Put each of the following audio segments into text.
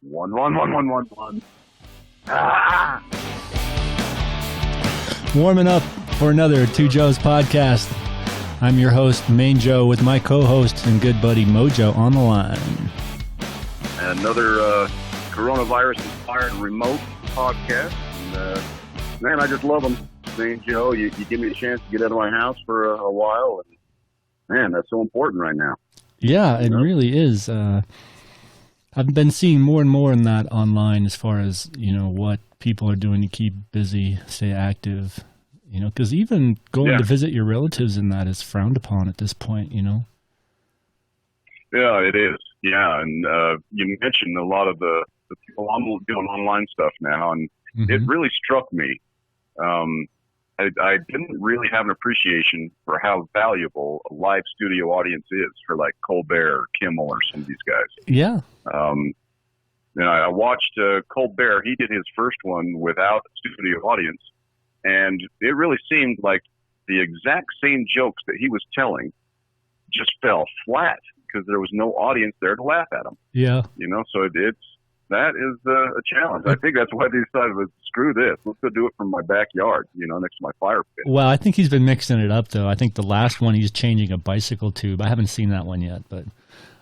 11111. Ah! Warming up for another Two Joes podcast. I'm your host, Main Joe, with my co-host and good buddy Mojo on the line. Another coronavirus-inspired remote podcast. And, man, I just love them. Main Joe, you give me a chance to get out of my house for a while. And, man, that's so important right now. Yeah, it really is. I've been seeing more and more in that online as far as, what people are doing to keep busy, stay active, because even going to visit your relatives and that is frowned upon at this point, Yeah, it is. Yeah, and you mentioned a lot of the people doing online stuff now, and it really struck me. I didn't really have an appreciation for how valuable a live studio audience is for like Colbert or Kimmel or some of these guys. Yeah. And I watched Colbert. He did his first one without a studio audience, and it really seemed like the exact same jokes that he was telling just fell flat because there was no audience there to laugh at them. Yeah. So that is a challenge. I think that's why they decided to screw this. Let's go do it from my backyard, next to my fire pit. Well, I think he's been mixing it up, though. I think the last one he's changing a bicycle tube. I haven't seen that one yet, but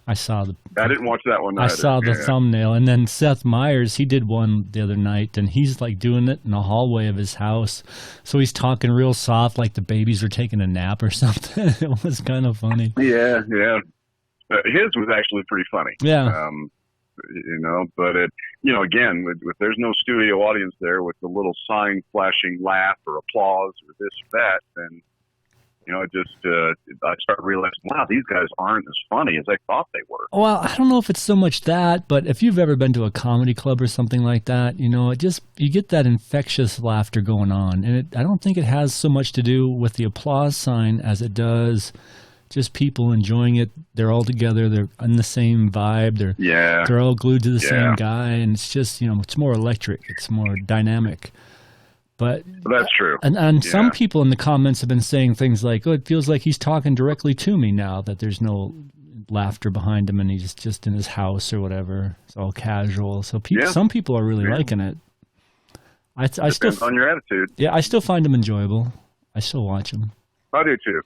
I saw I didn't watch that one either. I saw the thumbnail. And then Seth Meyers, he did one the other night, and he's like doing it in the hallway of his house. So he's talking real soft like the babies are taking a nap or something. It was kind of funny. Yeah. His was actually pretty funny. Yeah. But again, if there's no studio audience there with the little sign flashing laugh or applause or this or that, then, I started realizing, wow, these guys aren't as funny as I thought they were. Well, I don't know if it's so much that, but if you've ever been to a comedy club or something like that, you get that infectious laughter going on. And I don't think it has so much to do with the applause sign as it does just people enjoying it. They're all together. They're in the same vibe. They're all glued to the same guy. And it's just, it's more electric. It's more dynamic. But that's true. And some people in the comments have been saying things like, oh, it feels like he's talking directly to me now, that there's no laughter behind him and he's just in his house or whatever. It's all casual. So some people are really liking it. Depends on your attitude. Yeah, I still find him enjoyable. I still watch him. I do too.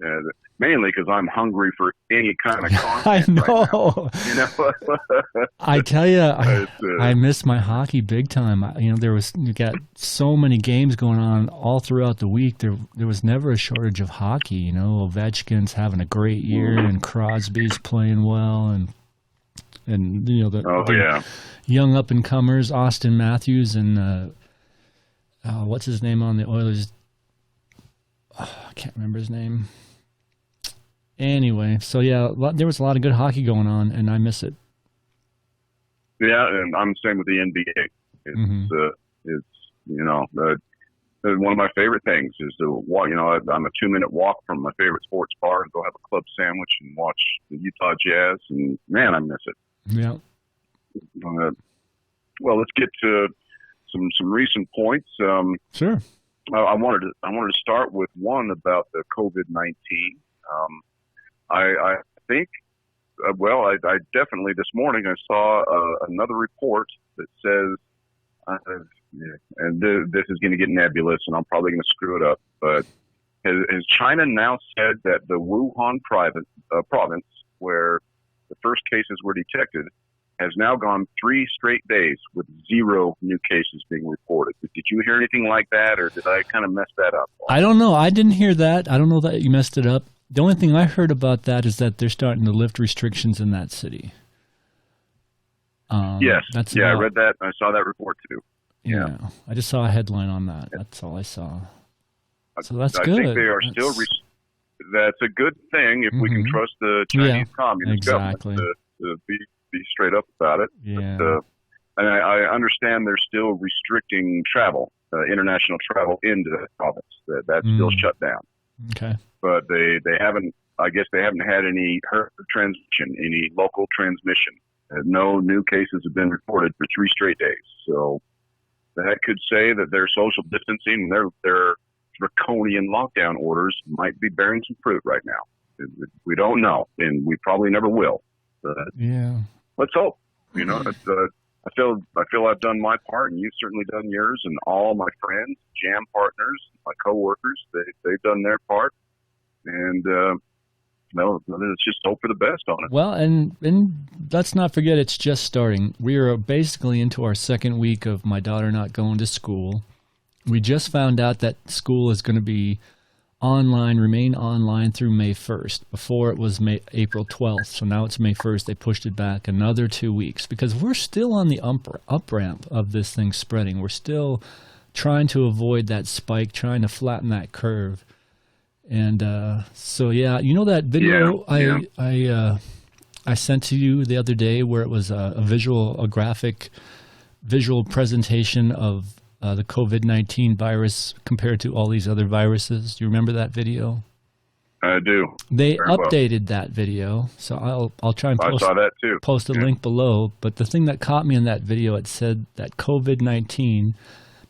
Yeah, mainly because I'm hungry for any kind of content. I know. Right now. I tell you, I miss my hockey big time. You got so many games going on all throughout the week. There was never a shortage of hockey. Ovechkin's having a great year, and Crosby's playing well, and the young up and comers, Austin Matthews and what's his name on the Oilers? I can't remember his name. Anyway, so there was a lot of good hockey going on, and I miss it. Yeah, and I'm the same with the NBA. It's one of my favorite things is to walk. I'm a 2-minute walk from my favorite sports bar and go have a club sandwich and watch the Utah Jazz, and man, I miss it. Yeah. Well, let's get to some recent points. Sure. I wanted to start with one about the COVID-19. I think, I definitely this morning I saw another report that says, and this is going to get nebulous, and I'm probably going to screw it up, but has China now said that the Wuhan province, where the first cases were detected, has now gone 3 straight days with 0 new cases being reported. Did you hear anything like that, or did I kind of mess that up? I don't know. I didn't hear that. I don't know that you messed it up. The only thing I heard about that is that they're starting to lift restrictions in that city. Yes. I read that. I saw that report too. Yeah. I just saw a headline on that. That's all I saw. So that's good. I think they are still. That's a good thing if we can trust the Chinese Communist government to be straight up about it. Yeah. But, and I understand they're still restricting travel, international travel into that province. That's still shut down. Okay. But they haven't. I guess they haven't had any herd transmission, any local transmission. No new cases have been reported for 3 straight days. So that could say that their social distancing, their draconian lockdown orders might be bearing some fruit right now. We don't know, and we probably never will. But yeah. Let's hope. You know, I feel I've done my part, and you've certainly done yours, and all my friends, jam partners, my coworkers, they've done their part, and well, let's just hope for the best on it. Well, and let's not forget, it's just starting. We are basically into our second week of my daughter not going to school. We just found out that school is going to be remain online through May 1st. Before it was April 12th, so now it's May 1st. They pushed it back another 2 weeks because we're still on the up ramp of this thing spreading. We're still trying to avoid that spike, trying to flatten that curve. And so, yeah, you know that video I sent to you the other day where it was a graphic visual presentation of the COVID-19 virus compared to all these other viruses. Do you remember that video? I do. They updated that video, so I'll try and post a link below. But the thing that caught me in that video, it said that COVID-19,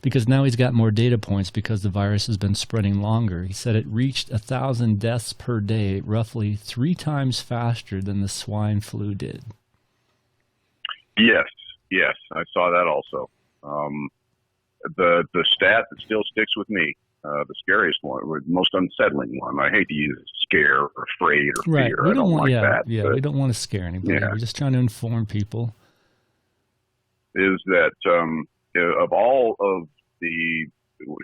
because now he's got more data points because the virus has been spreading longer. He said it reached 1,000 deaths per day, roughly 3 times faster than the swine flu did. Yes, I saw that also. The stat that still sticks with me, the scariest one, or most unsettling one. I hate to use scare or afraid or fear. Right. We don't want that. Yeah, we don't want to scare anybody. Yeah. We're just trying to inform people. Is that of all of the,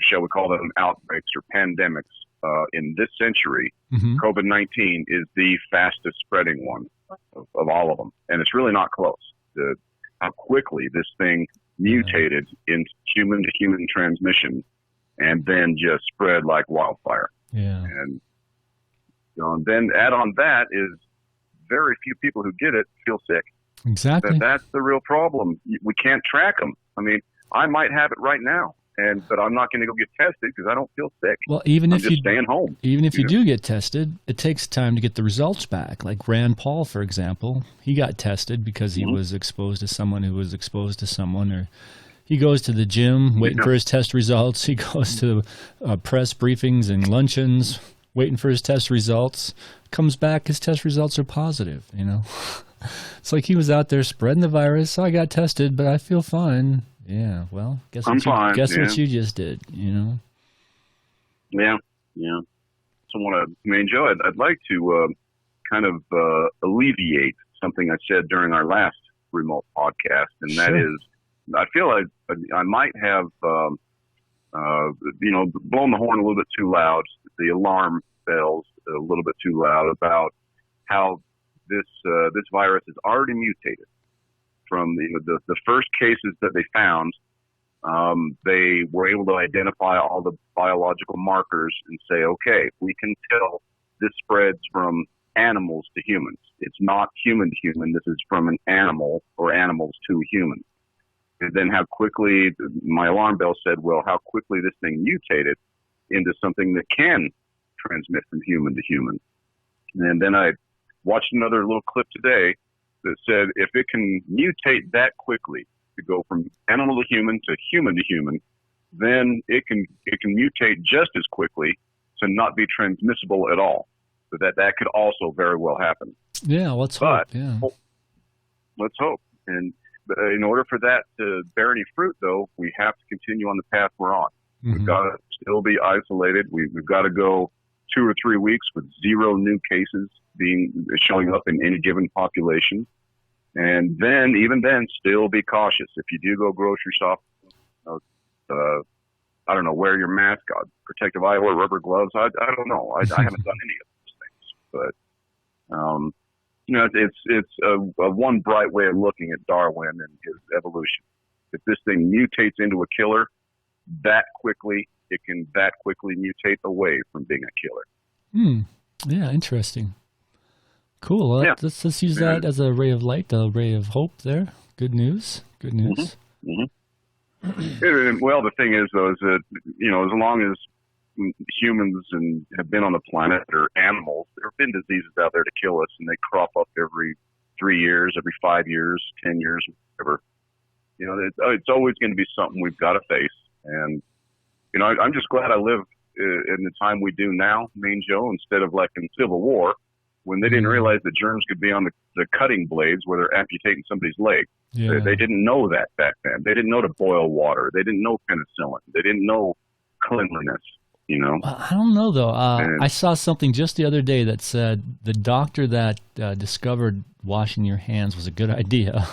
shall we call them outbreaks or pandemics in this century, COVID-19 is the fastest spreading one of all of them. And it's really not close. How quickly this thing mutated into human-to-human transmission and then just spread like wildfire. Yeah. And, and then add on that is very few people who get it feel sick. Exactly. That's the real problem. We can't track them. I mean, I might have it right now, but I'm not going to go get tested because I don't feel sick. Well, even if you staying home. Even if you do get tested, it takes time to get the results back. Like Rand Paul, for example, he got tested because he was exposed to someone who was exposed to someone, or he goes to the gym waiting for his test results. He goes to press briefings and luncheons waiting for his test results. Comes back, his test results are positive, you know. It's like he was out there spreading the virus. I got tested, but I feel fine. Yeah, well, guess what you just did, you know? Yeah. So, Joe, I'd like to kind of alleviate something I said during our last remote podcast, and that is, I feel I might have, blown the horn a little bit too loud, the alarm bells a little bit too loud about how this virus has already mutated. From the first cases that they found, they were able to identify all the biological markers and say, okay, we can tell this spreads from animals to humans. It's not human to human. This is from an animal or animals to humans. And then how quickly, my alarm bell said, well, how quickly this thing mutated into something that can transmit from human to human. And then I watched another little clip today that said if it can mutate that quickly to go from animal to human, then it can mutate just as quickly to not be transmissible at all. So that could also very well happen. Yeah, let's hope. Yeah. Let's hope. And in order for that to bear any fruit, though, we have to continue on the path we're on. We've got to still be isolated. We've got to go 2 or 3 weeks with 0 new cases showing up in any given population. And then, even then, still be cautious. If you do go grocery shopping, I don't know, wear your mask, protective eyewear, rubber gloves. I don't know. I haven't done any of those things. But, it's a one bright way of looking at Darwin and his evolution. If this thing mutates into a killer that quickly, it can that quickly mutate away from being a killer. Yeah, interesting. Cool. Well, let's use that as a ray of light, a ray of hope there. Good news. Good news. Well, the thing is, though, is that, as long as humans have been on the planet or animals, there have been diseases out there to kill us, and they crop up every 3 years, every 5 years, 10 years, whatever. It's always going to be something we've got to face. And, I'm just glad I live in the time we do now, Joe, instead of like in Civil War, when they didn't realize that germs could be on the cutting blades where they're amputating somebody's leg. Yeah. They didn't know that back then. They didn't know to boil water. They didn't know penicillin. They didn't know cleanliness, you know. I don't know, though. I saw something just the other day that said the doctor that discovered washing your hands was a good idea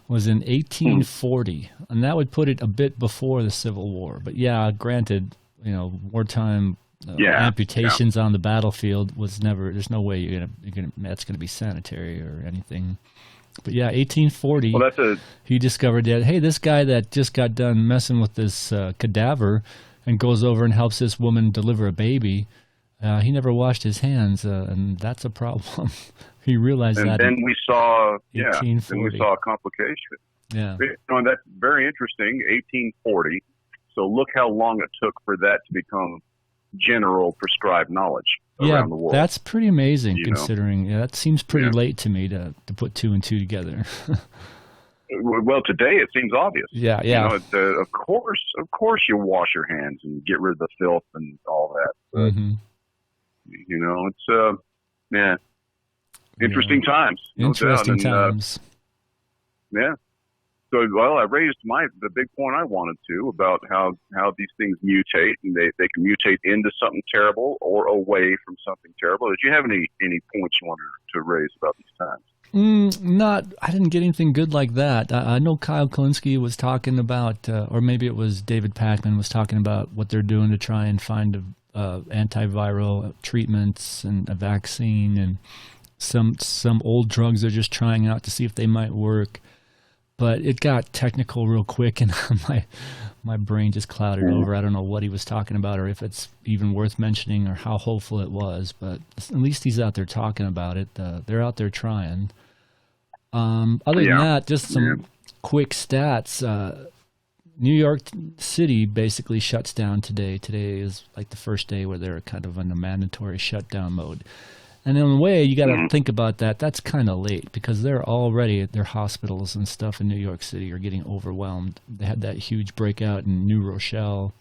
was in 1840, and that would put it a bit before the Civil War. But yeah, granted, you know, wartime amputations on the battlefield was never. There's no way that's gonna be sanitary or anything. But yeah, 1840. Well, he discovered that, hey, this guy that just got done messing with this cadaver and goes over and helps this woman deliver a baby. He never washed his hands, and that's a problem. He realized that. And then we saw, then we saw a complication. Yeah. You know, and that's very interesting. 1840. So look how long it took for that to become general prescribed knowledge around the world. That's pretty amazing, considering. Yeah, that seems pretty late to me to put two and two together. Well, today it seems obvious. Yeah. You know, of course, you wash your hands and get rid of the filth and all that. But, you know, it's interesting times. Interesting times. So, well, I raised the big point I wanted to about how these things mutate, and they can mutate into something terrible or away from something terrible. Did you have any points you wanted to raise about these times? I didn't get anything good like that. I know Kyle Kalinske was talking about, or maybe it was David Pakman was talking about what they're doing to try and find antiviral treatments and a vaccine, and some old drugs they're just trying out to see if they might work. But it got technical real quick, and my brain just clouded over. I don't know what he was talking about, or if it's even worth mentioning, or how hopeful it was. But at least he's out there talking about it. They're out there trying. Other than that, just some quick stats. New York City basically shuts down today. Today is like the first day where they're kind of in a mandatory shutdown mode. And in a way, you got to think about that. That's kind of late because they're already, their hospitals and stuff in New York City are getting overwhelmed. They had that huge breakout in New Rochelle.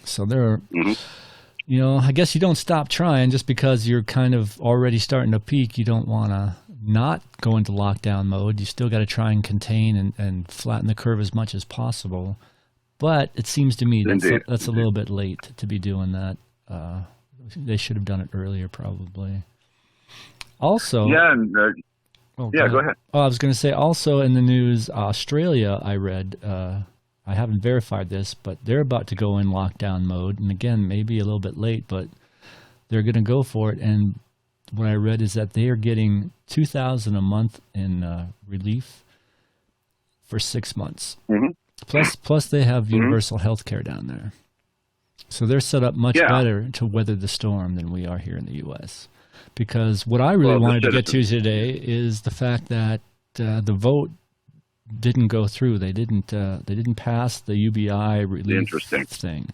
So they're, you know, I guess you don't stop trying just because you're kind of already starting to peak. You don't want to not go into lockdown mode. You still got to try and contain and flatten the curve as much as possible. But it seems to me that's a little bit late to be doing that. They should have done it earlier, probably. Also, go ahead. Oh, I was going to say, also in the news, Australia, I read, I haven't verified this, but they're about to go in lockdown mode. And again, maybe a little bit late, but they're going to go for it. And what I read is that they are getting $2,000 a month in relief for 6 months. Plus they have universal health care down there. So they're set up much better to weather the storm than we are here in the U.S. Because what I really wanted to get to today is the fact that the vote didn't go through. They didn't pass the UBI relief thing.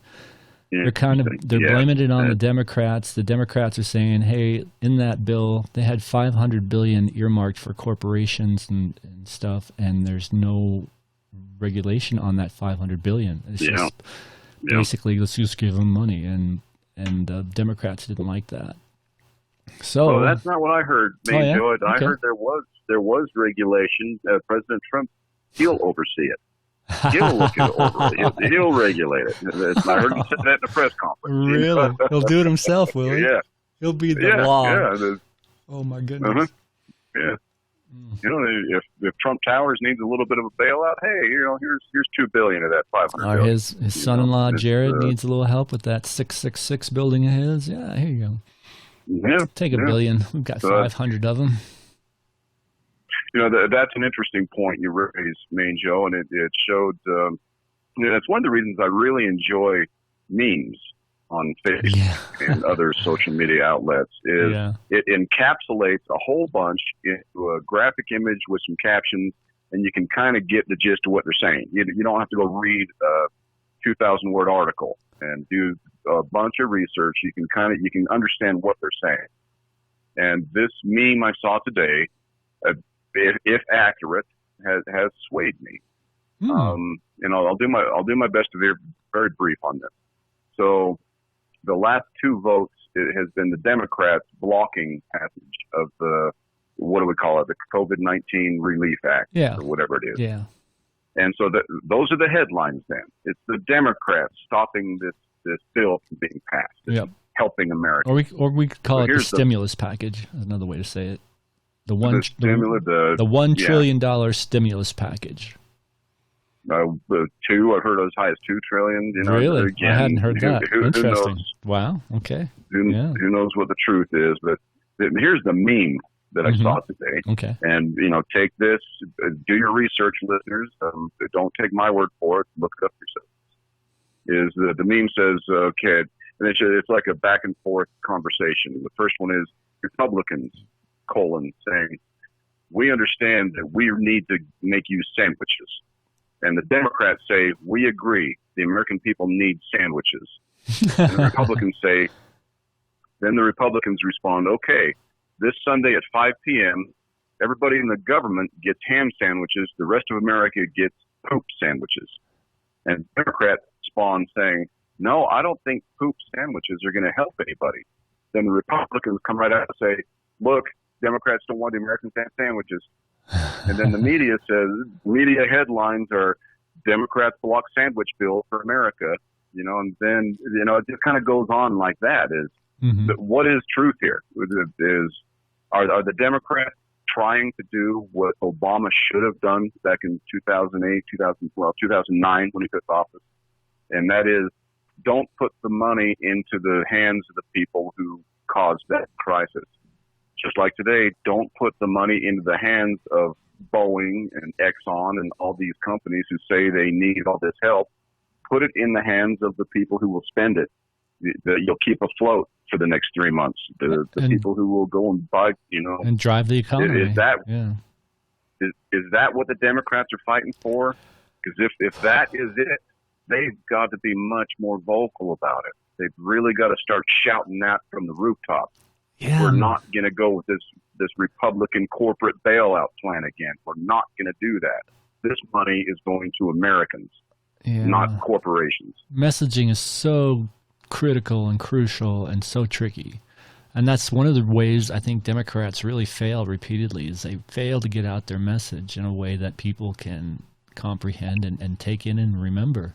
They're blaming it on the Democrats. The Democrats are saying, hey, in that bill, they had $500 billion earmarked for corporations and stuff, and there's no regulation on that $500 billion. It's just basically, let's just give them money, and Democrats didn't like that. So that's not what I heard. I heard there was regulation. President Trump, he'll oversee it. He'll look it over. He'll regulate it. I heard him say that in a press conference. Really? He'll do it himself, will he? Yeah. He'll be the law. Yeah. Oh my goodness. Yeah. You know, if Trump Towers needs a little bit of a bailout, hey, you know, here's $2 billion of that $500 billion. His son-in-law Jared needs a little help with that 666 building of his. Yeah, here you go. Yeah, take $1 billion. We've got 500 of them. You know, that's an interesting point you raised, Main Joe, and it showed. That's one of the reasons I really enjoy memes on Facebook and other social media outlets. It encapsulates a whole bunch into a graphic image with some captions, and you can kind of get the gist of what they're saying. You don't have to go read a 2,000-word article and do a bunch of research. You can understand what they're saying. And this meme I saw today, if accurate, has swayed me. And I'll do my best to be very brief on this. So the last two votes it has been the Democrats blocking passage of the, what do we call it, the COVID-19 Relief Act, Yeah. or whatever it is. Yeah. And so those are the headlines then. It's the Democrats stopping this bill from being passed. Yep. Helping Americans. Or we could call it the stimulus package. Another way to say it. The $1 trillion stimulus package. The two, I've heard as high as $2 trillion. You know, really? Again, I hadn't heard that. Interesting. Who knows, wow. Okay. Who knows what the truth is? But here's the meme that I saw today. Okay. And, take this, do your research, listeners. Don't take my word for it. Look it up yourselves. The meme says, okay, and it's like a back and forth conversation. The first one is Republicans, saying, we understand that we need to make you sandwiches. And the Democrats say, we agree. The American people need sandwiches. And the Republicans say, then the Republicans respond, okay, this Sunday at 5 p.m., everybody in the government gets ham sandwiches. The rest of America gets poop sandwiches. And Democrats respond saying, no, I don't think poop sandwiches are going to help anybody. Then the Republicans come right out and say, look, Democrats don't want the Americans to have sandwiches. And then the media headlines are Democrats block sandwich bill for America, and then, it just kind of goes on like that. But what is truth here? Are the Democrats trying to do what Obama should have done back in 2008, 2009 when he took office? And that is, don't put the money into the hands of the people who caused that crisis. Just like today, don't put the money into the hands of Boeing and Exxon and all these companies who say they need all this help. Put it in the hands of the people who will spend it. You'll keep afloat for the next 3 months. The people who will go and buy, and drive the economy. Is that what the Democrats are fighting for? Because if that is it, they've got to be much more vocal about it. They've really got to start shouting that from the rooftop. Yeah. We're not going to go with this Republican corporate bailout plan again. We're not going to do that. This money is going to Americans, not corporations. Messaging is so critical and crucial and so tricky. And that's one of the ways I think Democrats really fail repeatedly, is they fail to get out their message in a way that people can comprehend and take in and remember.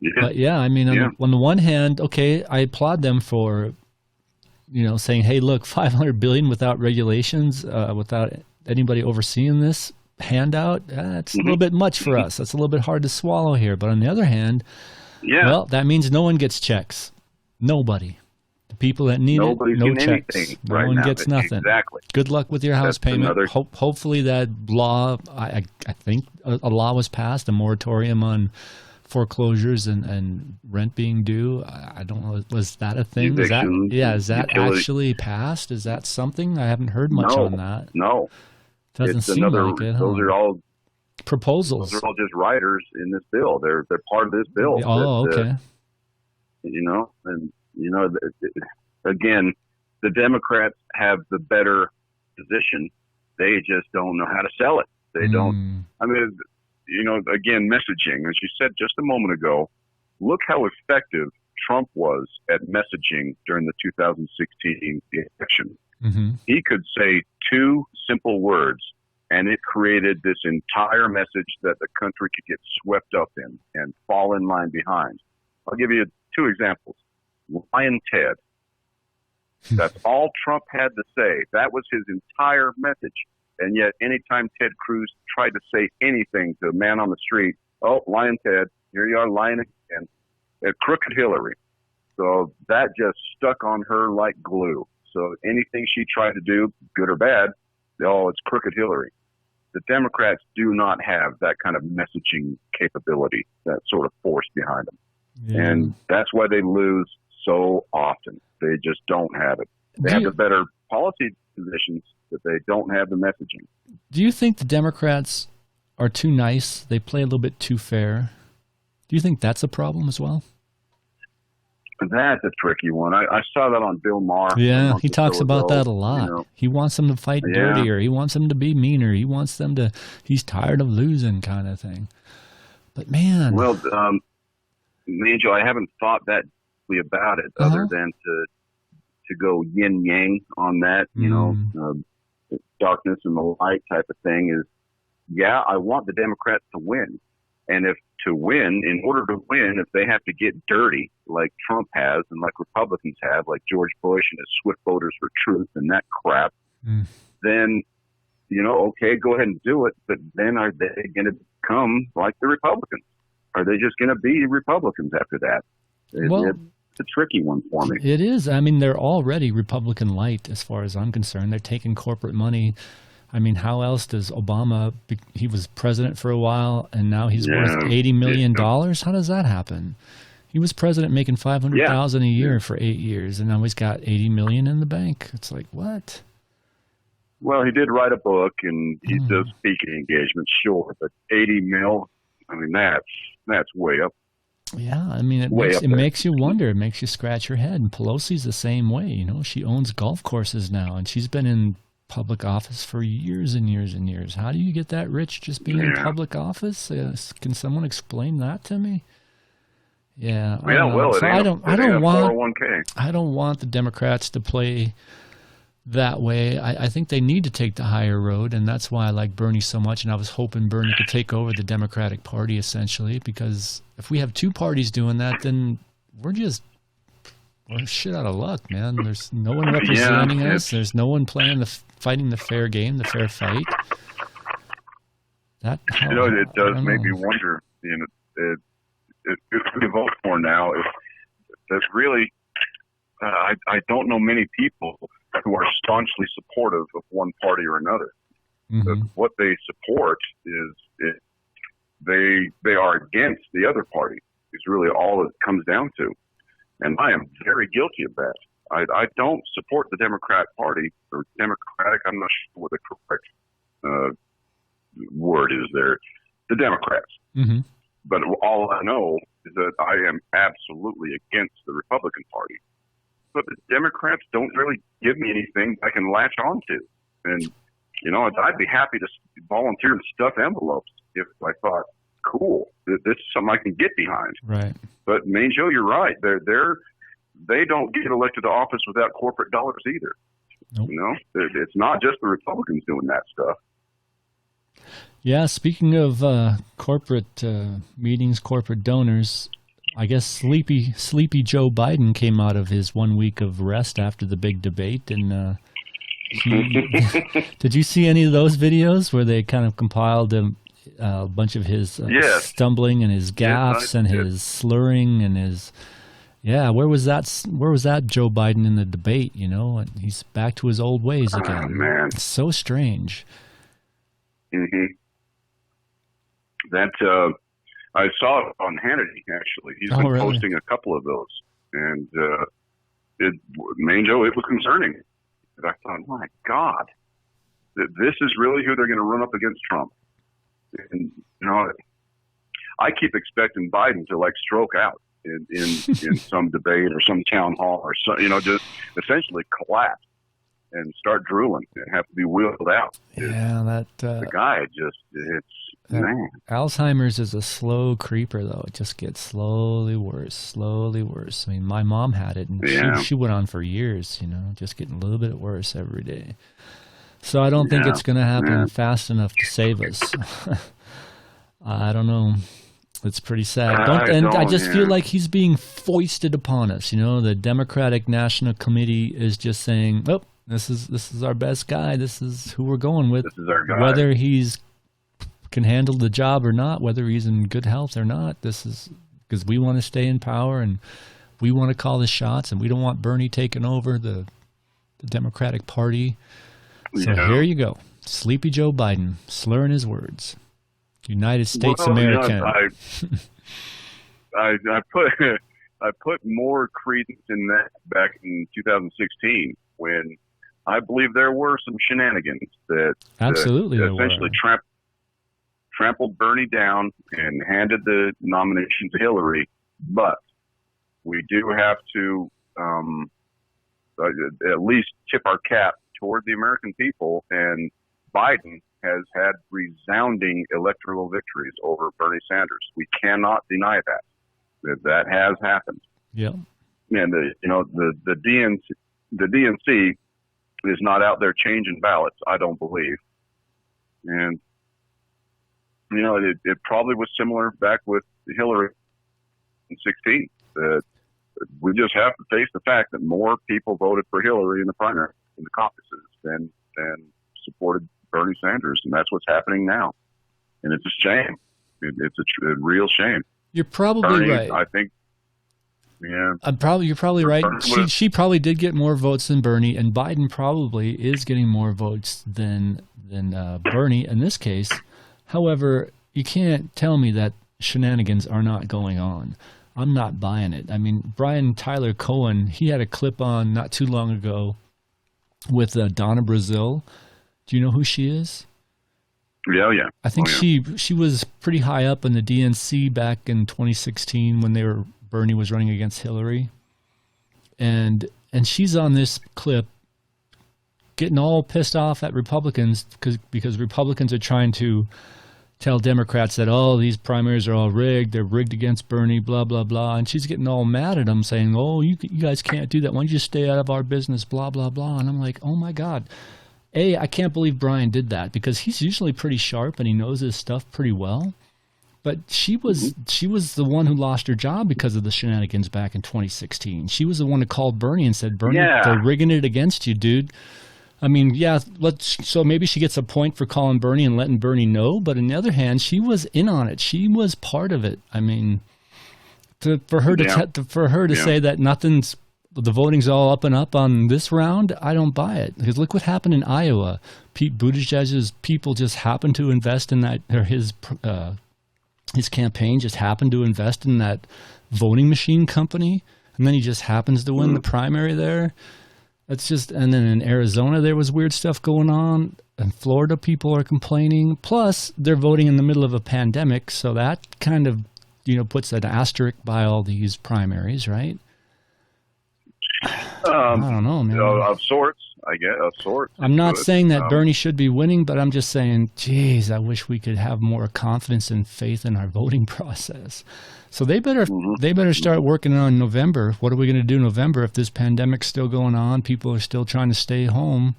Yeah. But on the one hand, okay, I applaud them for saying, hey, look, $500 billion without regulations, without anybody overseeing this handout, that's a little bit much for us. That's a little bit hard to swallow here. But on the other hand, well, that means no one gets checks. Nobody. The people that need Nobody's it, no checks. Anything no right one now. gets nothing. Exactly. Good luck with your house payment. Hopefully that law, I think a law was passed, a moratorium on foreclosures and rent being due. I don't know. Was that a thing? Is that actually passed? Is that something? I haven't heard much on that. No. Doesn't seem like it. Those are all proposals. Those are all just riders in this bill. They're part of this bill. Oh, okay. Again, the Democrats have the better position. They just don't know how to sell it. They don't. Again, messaging, as you said just a moment ago, look how effective Trump was at messaging during the 2016 election. He could say two simple words, and it created this entire message that the country could get swept up in and fall in line behind. I'll give you two examples. Lion Ted. That's all Trump had to say. That was his entire message. And yet, anytime Ted Cruz tried to say anything to a man on the street, oh, Lion Ted, here you are lying again. Crooked Hillary. So that just stuck on her like glue. So anything she tried to do, good or bad, oh, it's Crooked Hillary. The Democrats do not have that kind of messaging capability, that sort of force behind them. Yeah. And that's why they lose so often. They just don't have it. They have the better policy positions, but they don't have the messaging. Do you think the Democrats are too nice? They play a little bit too fair. Do you think that's a problem as well? That's a tricky one. I saw that on Bill Maher. Yeah, he talks about that a lot. He wants them to fight dirtier. He wants them to be meaner. He wants them to, he's tired of losing kind of thing. But man. Well, Angel, I haven't thought that deeply about it other than to to go yin yang on that, darkness and the light type of thing is, yeah, I want the Democrats to win. And in order to win, if they have to get dirty like Trump has and like Republicans have, like George Bush and his Swift Voters for Truth and that crap, then, okay, go ahead and do it. But then are they going to become like the Republicans? Are they just going to be Republicans after that? It's a tricky one for me. It is. I mean, they're already Republican light as far as I'm concerned. They're taking corporate money. I mean, how else does Obama, he was president for a while, and now he's worth $80 million? How does that happen? He was president making $500,000 a year for 8 years, and now he's got $80 million in the bank. It's like, what? Well, he did write a book, and he does speaking engagements, sure, but 80 mil, I mean, that's way up. Yeah, I mean, it makes you wonder. It makes you scratch your head. And Pelosi's the same way, She owns golf courses now, and she's been in public office for years and years and years. How do you get that rich just being in public office? Can someone explain that to me? Yeah. I don't want the Democrats to play that way. I think they need to take the higher road, and that's why I like Bernie so much. And I was hoping Bernie could take over the Democratic Party essentially, because if we have two parties doing that, then we're shit out of luck, man. There's no one representing us. There's no one fighting the fair game, the fair fight. It does make me wonder. If we vote for now, there's really, I don't know many people who are staunchly supportive of one party or another. What they support is they are against the other party. Is really all it comes down to. And I am very guilty of that. I don't support the Democrat Party, or Democratic, I'm not sure what the correct word is there, the Democrats. But all I know is that I am absolutely against the Republican Party. But the Democrats don't really give me anything I can latch on to. And, I'd be happy to volunteer to stuff envelopes if I thought, cool, this is something I can get behind. Right. But Main Joe, you're right. They don't get elected to office without corporate dollars either. Nope. It's not just the Republicans doing that stuff. Yeah. Speaking of corporate meetings, corporate donors, I guess sleepy Joe Biden came out of his 1 week of rest after the big debate, and did you see any of those videos where they kind of compiled a bunch of his stumbling and his gaffes and his slurring and his where was that Joe Biden in the debate? He's back to his old ways again. Oh, man. It's so strange. That I saw it on Hannity, actually. He's been posting a couple of those, and Main Joe, it was concerning. And I thought, my God, this is really who they're going to run up against Trump. And I keep expecting Biden to stroke out in some debate or some town hall or just essentially collapse and start drooling and have to be wheeled out. Yeah, the guy man. Alzheimer's is a slow creeper, though. It just gets slowly worse. I mean, my mom had it, and she went on for years. Just getting a little bit worse every day. So I don't think it's going to happen fast enough to save us. I don't know. It's pretty sad. I just feel like he's being foisted upon us. The Democratic National Committee is just saying, "Oh, this is our best guy. This is who we're going with. This is our guy." Whether he's can handle the job or not, whether he's in good health or not, this is because we want to stay in power and we want to call the shots, and we don't want Bernie taking over the Democratic Party. So here you go. Sleepy Joe Biden slurring his words. United States American. I put more credence in that back in 2016 when I believe there were some shenanigans that essentially trampled Bernie down and handed the nomination to Hillary. But we do have to at least tip our cap toward the American people, and Biden has had resounding electoral victories over Bernie Sanders. We cannot deny that has happened. Yeah. And the the DNC is not out there changing ballots, I don't believe. And, it probably was similar back with Hillary in 2016. That we just have to face the fact that more people voted for Hillary in the primary, in the caucuses, than supported Bernie Sanders. And that's what's happening now. And it's a shame. It's a real shame. You're probably right. I think. Yeah, you're probably right. She probably did get more votes than Bernie, and Biden probably is getting more votes than Bernie in this case. However, you can't tell me that shenanigans are not going on. I'm not buying it. I mean, Brian Tyler Cohen, he had a clip on not too long ago with Donna Brazile. Do you know who she is? Yeah. I think she was pretty high up in the DNC back in 2016 when Bernie was running against Hillary, and she's on this clip getting all pissed off at Republicans because Republicans are trying to tell Democrats that, oh, these primaries are all rigged, they're rigged against Bernie, blah blah blah, and she's getting all mad at them, saying, oh, you guys can't do that, why don't you stay out of our business, blah blah blah. And I'm like, oh my God, I can't believe Brian did that, because he's usually pretty sharp and he knows his stuff pretty well. But she was the one who lost her job because of the shenanigans back in 2016. She was the one who called Bernie and said, Bernie, they're rigging it against you, dude. I mean, yeah, so maybe she gets a point for calling Bernie and letting Bernie know. But on the other hand, she was in on it. She was part of it. I mean, for her to say that the voting's all up and up on this round, I don't buy it. Because look what happened in Iowa. Pete Buttigieg's people just happened to invest in that, or his campaign just happened to invest in that voting machine company, and then he just happens to win the primary there. It's just, and then in Arizona there was weird stuff going on. In Florida, people are complaining. Plus, they're voting in the middle of a pandemic, so that kind of, puts an asterisk by all these primaries, right? I don't know, man. Of sorts, I guess, of sorts. I'm not saying that Bernie should be winning, but I'm just saying, geez, I wish we could have more confidence and faith in our voting process. So they better start working on November. What are we going to do in November if this pandemic's still going on? People are still trying to stay home.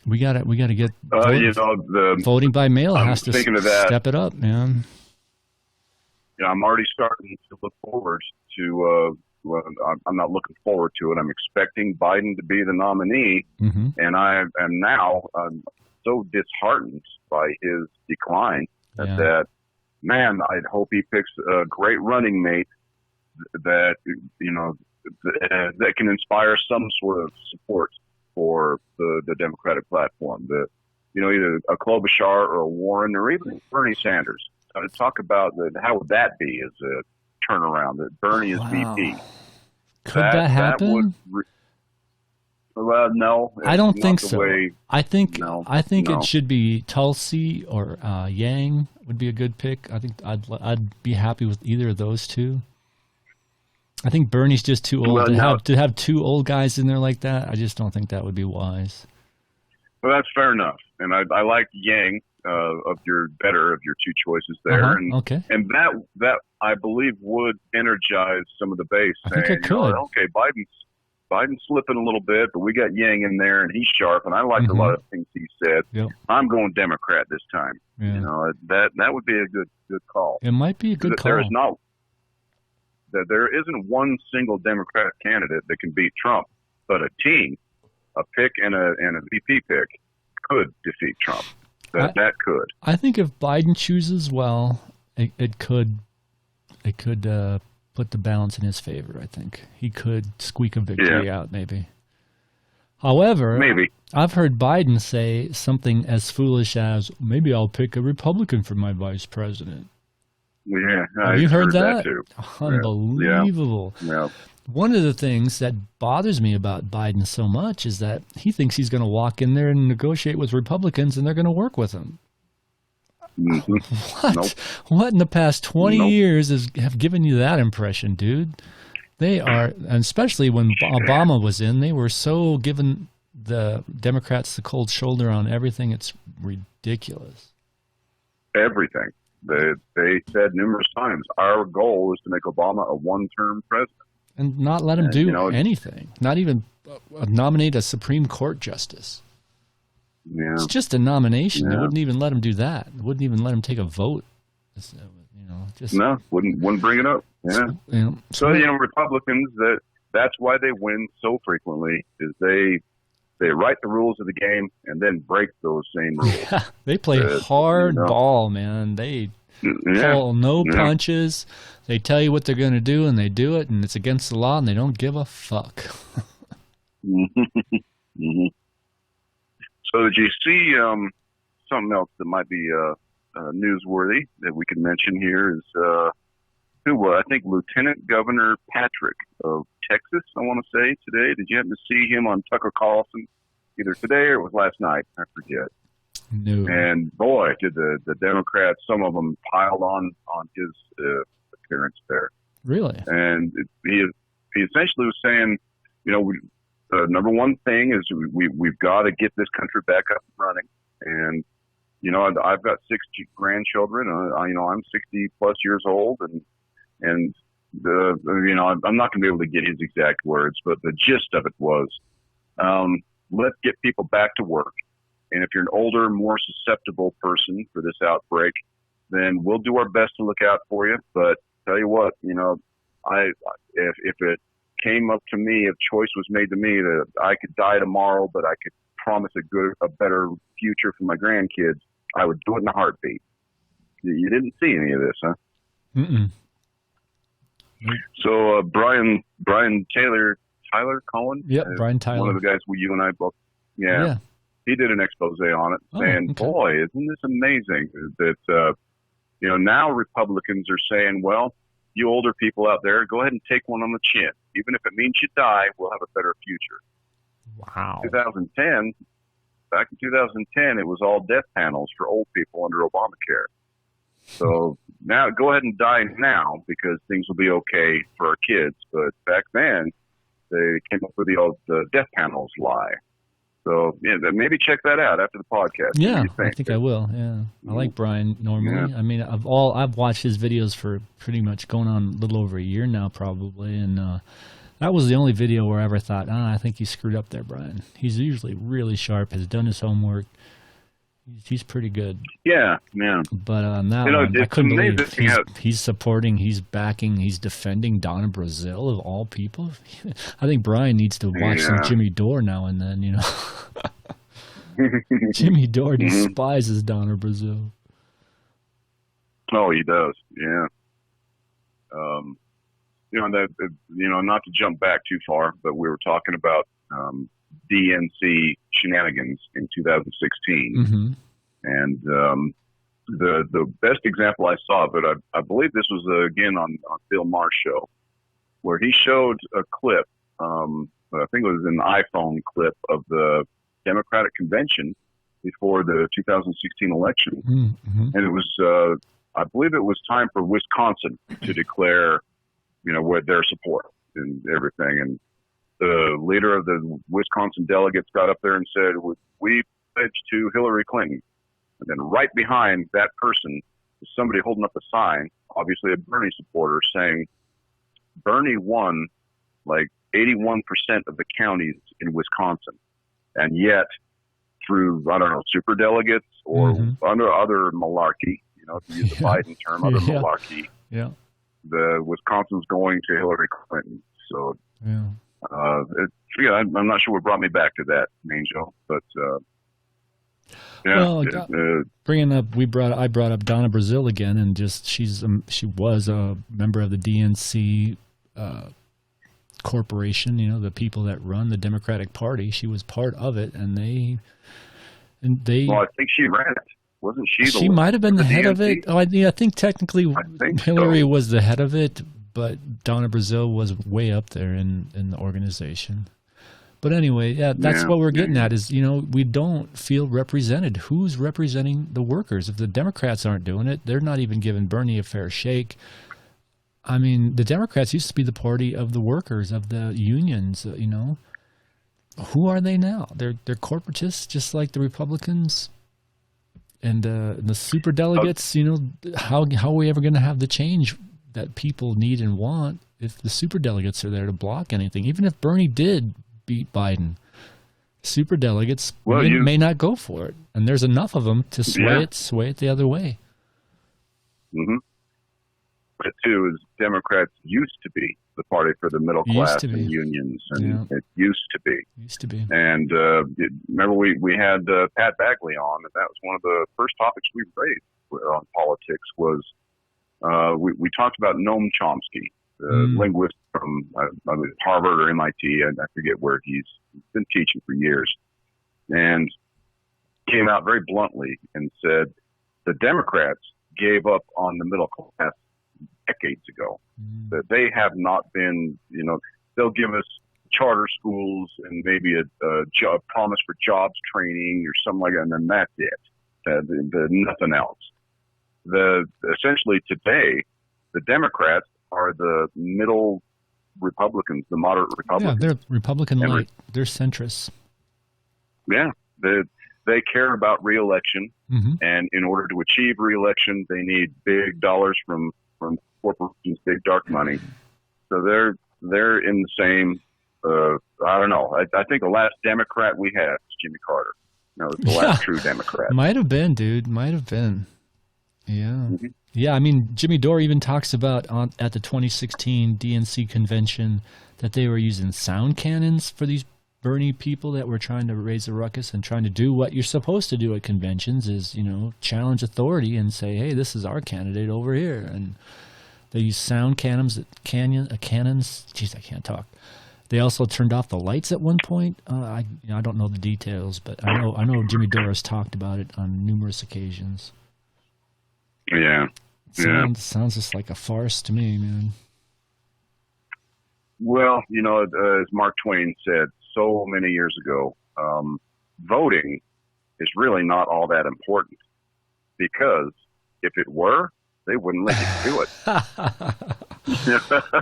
We got to get voting by mail has to step it up, man. Yeah, I'm already starting to look forward to. Well, I'm not looking forward to it. I'm expecting Biden to be the nominee, and I am now so disheartened by his decline that, man, I'd hope he picks a great running mate that that can inspire some sort of support for the Democratic platform. Either a Klobuchar or a Warren or even Bernie Sanders. Talk about how would that be as a turnaround, that Bernie is VP. Could that happen? Well, no. I don't think so. I think it should be Tulsi or Yang would be a good pick. I think I'd be happy with either of those two. I think Bernie's just too old to have two old guys in there like that. I just don't think that would be wise. Well, that's fair enough, and I like Yang of your two choices there, and that I believe would energize some of the base. I think it could. Okay, Biden's slipping a little bit, but we got Yang in there, and he's sharp, and I liked a lot of things he said. Yep. I'm going Democrat this time. Yeah. That would be a good call. It might be a good call. There isn't one single Democratic candidate that can beat Trump, but a team, a pick and a VP pick could defeat Trump. That could. I think if Biden chooses well, it could put the balance in his favor. I think he could squeak a victory out, maybe. However, I've heard Biden say something as foolish as, maybe I'll pick a Republican for my vice president. Yeah, have you heard that? Too. Unbelievable. Yeah. One of the things that bothers me about Biden so much is that he thinks he's going to walk in there and negotiate with Republicans and they're going to work with him. What? Nope. What in the past 20 years have given you that impression, dude? They are, and especially when Obama was in, they were so giving the Democrats the cold shoulder on everything. It's ridiculous. Everything. They said numerous times, our goal is to make Obama a one-term president. And not let him do anything. Not even nominate a Supreme Court justice. Yeah. It's just a nomination. Yeah. They wouldn't even let him do that. They wouldn't even let him take a vote. No, wouldn't bring it up. Yeah. So Republicans, that's why they win so frequently, is they write the rules of the game and then break those same rules. Yeah, they play hard ball, man. They pull no punches. They tell you what they're going to do, and they do it, and it's against the law, and they don't give a fuck. Mm-hmm. So did you see something else that might be newsworthy that we can mention here is I think Lieutenant Governor Patrick of Texas, I want to say today. Did you happen to see him on Tucker Carlson either today or it was last night? I forget. No. And boy, did the Democrats, some of them piled on his appearance there. Really? And he essentially was saying, number one thing is we've got to get this country back up and running. And, I've got 6 grandchildren. I'm 60 plus years old, and I'm not going to be able to get his exact words, but the gist of it was, let's get people back to work. And if you're an older, more susceptible person for this outbreak, then we'll do our best to look out for you. But tell you what, if it came up to me, if choice was made to me that I could die tomorrow, but I could promise a better future for my grandkids, I would do it in a heartbeat. You didn't see any of this, huh? Mm-mm. So Brian Tyler Cohen, Brian Tyler, one of the guys you and I both, he did an expose on it, saying, "Boy, isn't this amazing that now Republicans are saying, well, you older people out there, go ahead and take one on the chin, even if it means you die, we'll have a better future." Wow. Back in 2010, it was all death panels for old people under Obamacare. So now go ahead and die now because things will be okay for our kids. But back then, they came up with the death panels lie. So maybe check that out after the podcast. Yeah, I think I will. Yeah, I like Brian normally. Yeah. I mean, I've watched his videos for pretty much going on a little over a year now, probably, and that was the only video where I ever thought, I think you screwed up there, Brian. He's usually really sharp, has done his homework. He's pretty good. Yeah. But on that one, I couldn't believe he's supporting, he's backing, he's defending Donna Brazile of all people. I think Brian needs to watch some Jimmy Dore now and then, Jimmy Dore despises Donna Brazile. Oh, he does. Yeah. Not to jump back too far, but we were talking about DNC shenanigans in 2016. Mm-hmm. And the best example I saw, but I believe this was again on Bill Maher's show, where he showed a clip, I think it was an iPhone clip of the Democratic convention before the 2016 election. Mm-hmm. And it was, I believe it was time for Wisconsin to declare, with their support and everything. And the leader of the Wisconsin delegates got up there and said, "We pledge to Hillary Clinton." And then right behind that person is somebody holding up a sign, obviously a Bernie supporter, saying Bernie won like 81% of the counties in Wisconsin. And yet, through, I don't know, super delegates or under other malarkey, to use the Biden term, other malarkey. Yeah. The Wisconsin's going to Hillary Clinton. So, I'm not sure what brought me back to that, Angel, but bringing up, I brought up Donna Brazile again, and just she was a member of the DNC corporation. The people that run the Democratic Party. She was part of it, and they. Well, I think she ran it. Wasn't she? She might have been the head of it. Oh, I think technically Hillary was the head of it, but Donna Brazile was way up there in the organization. But anyway, that's what we're getting at is, we don't feel represented. Who's representing the workers? If the Democrats aren't doing it, they're not even giving Bernie a fair shake. I mean, the Democrats used to be the party of the workers, of the unions, Who are they now? They're corporatists, just like the Republicans. And the super delegates, how are we ever going to have the change that people need and want if the super delegates are there to block anything? Even if Bernie did beat Biden. Superdelegates Well, may not go for it, and there's enough of them to sway it the other way. Mm-hmm. But too is Democrats used to be the party for the middle class and unions, and it used to be. And remember, we had Pat Bagley on, and that was one of the first topics we raised on politics. Was we talked about Noam Chomsky, the linguist from Harvard or MIT, and I forget where he's been teaching for years, and came out very bluntly and said the Democrats gave up on the middle class decades ago. That they have not been, they'll give us charter schools and maybe a job promise for jobs training or something like that, and then that's it. Nothing else. Essentially today, the Democrats are the middle Republicans, the moderate Republicans. Yeah, they're Republican light. They're centrists. Yeah, they care about re-election, and in order to achieve re-election, they need big dollars from corporations, big dark money. So they're in the same. I don't know. I think the last Democrat we had was Jimmy Carter. No, it's the last true Democrat. Might have been, dude. Might have been. Yeah. Yeah, I mean, Jimmy Dore even talks about at the 2016 DNC convention that they were using sound cannons for these Bernie people that were trying to raise a ruckus and trying to do what you're supposed to do at conventions is, challenge authority and say, hey, this is our candidate over here. And they use sound cannons. Jeez, I can't talk. They also turned off the lights at one point. I don't know the details, but I know Jimmy Dore has talked about it on numerous occasions. Yeah. Sounds just like a farce to me, man. Well, as Mark Twain said so many years ago, voting is really not all that important, because if it were, they wouldn't let you do it.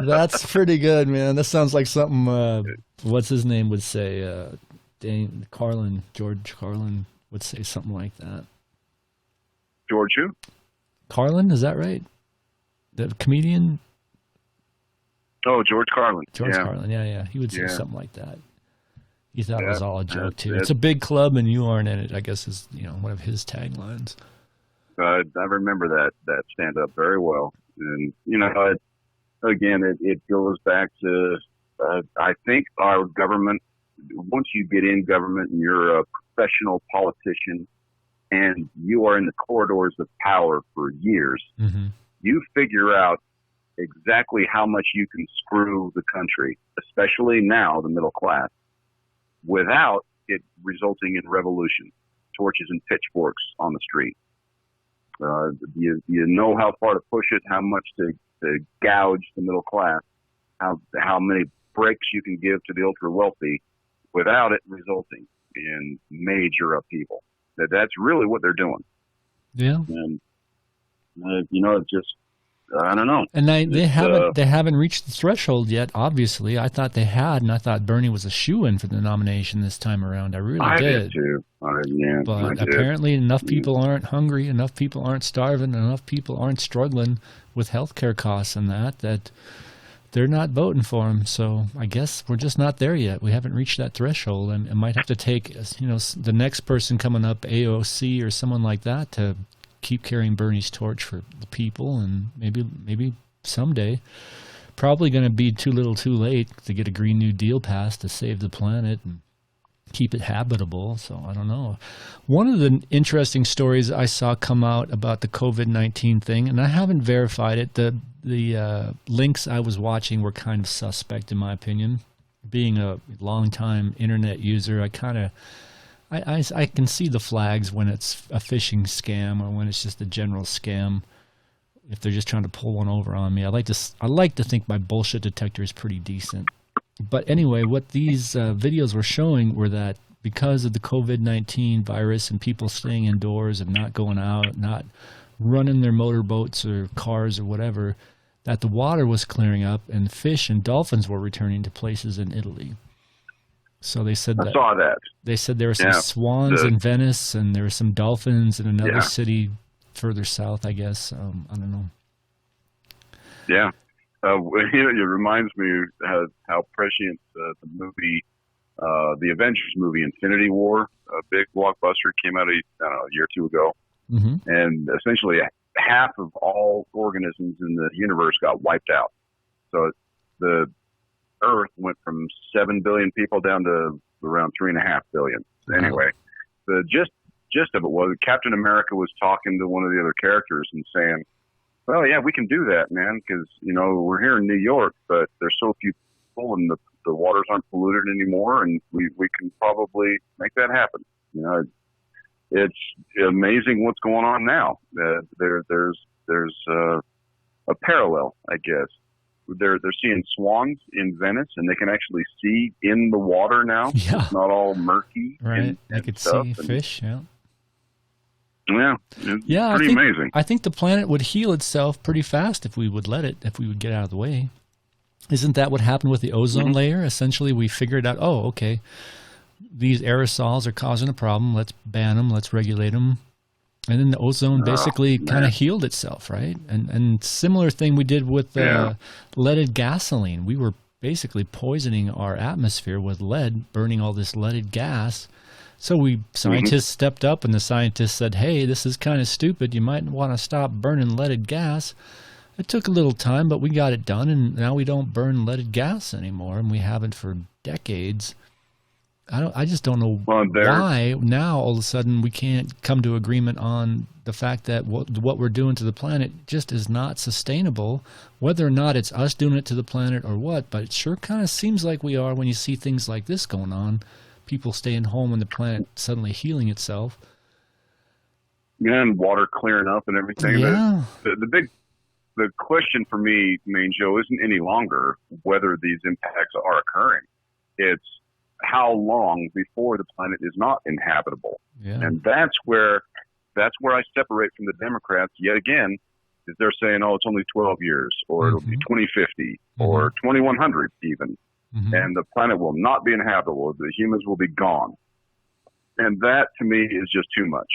That's pretty good, man. That sounds like something, what's his name would say, George Carlin would say something like that. George who? Carlin, is that right? The comedian? Oh, George Carlin. Carlin, yeah. He would say something like that. He thought it was all a joke, too. It's a big club and you aren't in it, I guess, is one of his taglines. I remember that stand-up very well. And, it goes back to, I think our government, once you get in government and you're a professional politician and you are in the corridors of power for years, you figure out exactly how much you can screw the country, especially now the middle class, without it resulting in revolution, torches and pitchforks on the street. You know how far to push it, how much to gouge the middle class, how many breaks you can give to the ultra wealthy without it resulting in major upheaval. That's really what they're doing. Yeah. And it's just, I don't know. And they haven't reached the threshold yet. Obviously, I thought they had, and I thought Bernie was a shoo-in for the nomination this time around. I really did. I did too. But apparently, enough people aren't hungry, enough people aren't starving, enough people aren't struggling with healthcare costs and that they're not voting for him. So I guess we're just not there yet. We haven't reached that threshold, and it might have to take the next person coming up, AOC or someone like that, to keep carrying Bernie's torch for the people, and maybe someday, probably going to be too little too late to get a Green New Deal passed to save the planet and keep it habitable. So I don't know. One of the interesting stories I saw come out about the COVID-19 thing, and I haven't verified it, the links I was watching were kind of suspect in my opinion. Being a long-time internet user, I can see the flags when it's a phishing scam or when it's just a general scam. If they're just trying to pull one over on me, I like to think my bullshit detector is pretty decent. But anyway, what these videos were showing were that because of the COVID-19 virus and people staying indoors and not going out, not running their motorboats or cars or whatever, that the water was clearing up and fish and dolphins were returning to places in Italy. So they said I saw that. They said there were some swans in Venice and there were some dolphins in another city further south, I guess. I don't know. Yeah. It reminds me how prescient the movie The Avengers movie, Infinity War, a big blockbuster, came out a year or two ago. Mm-hmm. And essentially half of all organisms in the universe got wiped out. So the Earth went from 7 billion people down to around 3.5 billion. Wow. Anyway, the gist of it was Captain America was talking to one of the other characters and saying, well, yeah, we can do that, man, because, we're here in New York, but there's so few people and the waters aren't polluted anymore, and we can probably make that happen. It's amazing what's going on now. There's a parallel, I guess. They're seeing swans in Venice, and they can actually see in the water now. Yeah. It's not all murky. Right. They could see fish. Yeah. Yeah. It's pretty amazing. I think the planet would heal itself pretty fast if we would let it, if we would get out of the way. Isn't that what happened with the ozone layer? Essentially, we figured out, okay, these aerosols are causing a problem. Let's ban them. Let's regulate them. And then the ozone basically kind of healed itself, right? And similar thing we did with leaded gasoline. We were basically poisoning our atmosphere with lead, burning all this leaded gas. So scientists stepped up, and the scientists said, hey, this is kind of stupid. You might want to stop burning leaded gas. It took a little time, but we got it done, and now we don't burn leaded gas anymore, and we haven't for decades. I just don't know why now all of a sudden we can't come to agreement on the fact that what we're doing to the planet just is not sustainable, whether or not it's us doing it to the planet or what, but it sure kind of seems like we are when you see things like this going on, people staying home and the planet suddenly healing itself. Yeah, and water clearing up and everything. Yeah. The question for me, Main Joe, isn't any longer whether these impacts are occurring. It's how long before the planet is not inhabitable. Yeah. And that's where I separate from the Democrats yet again, is they're saying, it's only 12 years, or it'll be 2050, or 2100 even, and the planet will not be inhabitable. The humans will be gone. And that, to me, is just too much.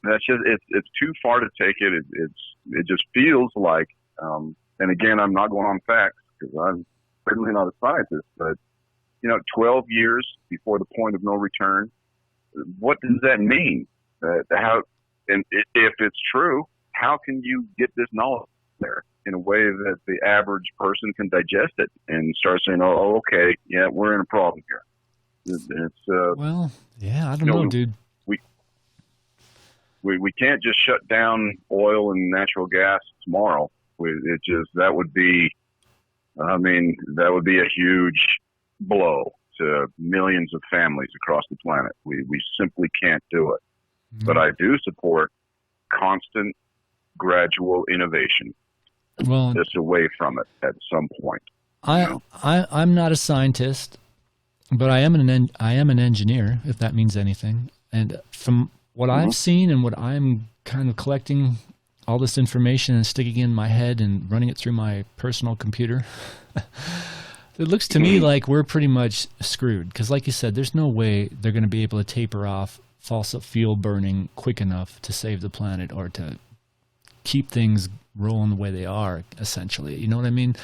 That's just, it's too far to take it. It just feels like, and again, I'm not going on facts because I'm certainly not a scientist, but 12 years before the point of no return. What does that mean? And if it's true, how can you get this knowledge there in a way that the average person can digest it and start saying, okay, yeah, we're in a problem here. I don't know, dude. We can't just shut down oil and natural gas tomorrow. That would be a huge blow to millions of families across the planet. We simply can't do it. But I do support constant, gradual innovation. Well, just away from it at some point. I'm not a scientist, but I am an engineer, if that means anything. And from what I've seen and what I'm kind of collecting all this information and sticking in my head and running it through my personal computer, it looks to me like we're pretty much screwed. Because like you said, there's no way they're going to be able to taper off fossil fuel burning quick enough to save the planet or to keep things rolling the way they are, essentially. You know what I mean?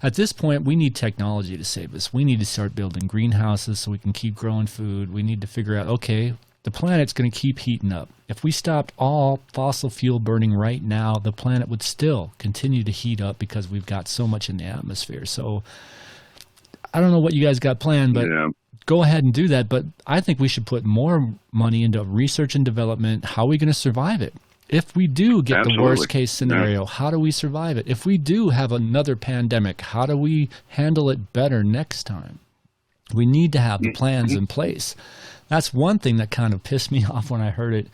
At this point, we need technology to save us. We need to start building greenhouses so we can keep growing food. We need to figure out, okay, the planet's going to keep heating up. If we stopped all fossil fuel burning right now, the planet would still continue to heat up because we've got so much in the atmosphere. So I don't know what you guys got planned, but go ahead and do that. But I think we should put more money into research and development. How are we going to survive it? If we do get the worst case scenario, how do we survive it? If we do have another pandemic, how do we handle it better next time? We need to have the plans in place. That's one thing that kind of pissed me off when I heard it.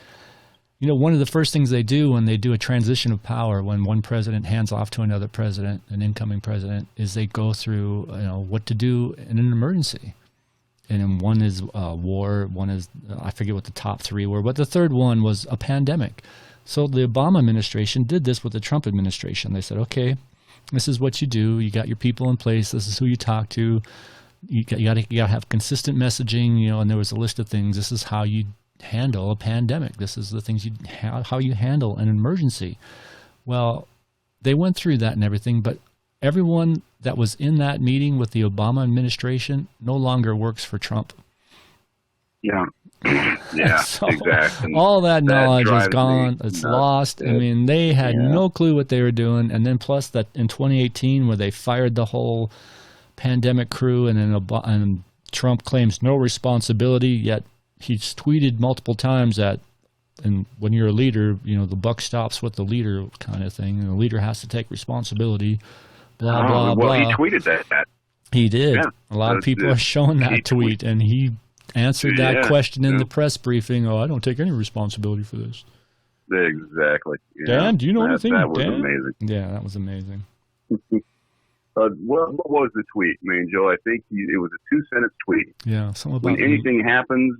You know, one of the first things they do when they do a transition of power, when one president hands off to another president, an incoming president, is they go through, what to do in an emergency. And then one is war, one is, I forget what the top three were, but the third one was a pandemic. So the Obama administration did this with the Trump administration. They said, okay, this is what you do. You got your people in place. This is who you talk to. You got to have consistent messaging, and there was a list of things. This is how you handle a pandemic. This is the things how you handle an emergency. Well, they went through that and everything, but everyone that was in that meeting with the Obama administration no longer works for Trump. Yeah. Yeah, so exactly. all that knowledge is gone. It's nuts. lost. I mean, they had no clue what they were doing. And then plus that in 2018 where they fired the whole pandemic crew and then and Trump claims no responsibility, yet he's tweeted multiple times that and when you're a leader, you know, the buck stops with the leader kind of thing. And the leader has to take responsibility, blah, blah, well, blah. He tweeted that. He did. Yeah. A lot of people are showing that tweet, and he answered that question in the press briefing. Oh, I don't take any responsibility for this. Exactly. Dan, do you know anything? That was amazing. Yeah, that was amazing. What was the tweet, Joe? I think it was a 2-sentence tweet. Yeah, something about when anything happens,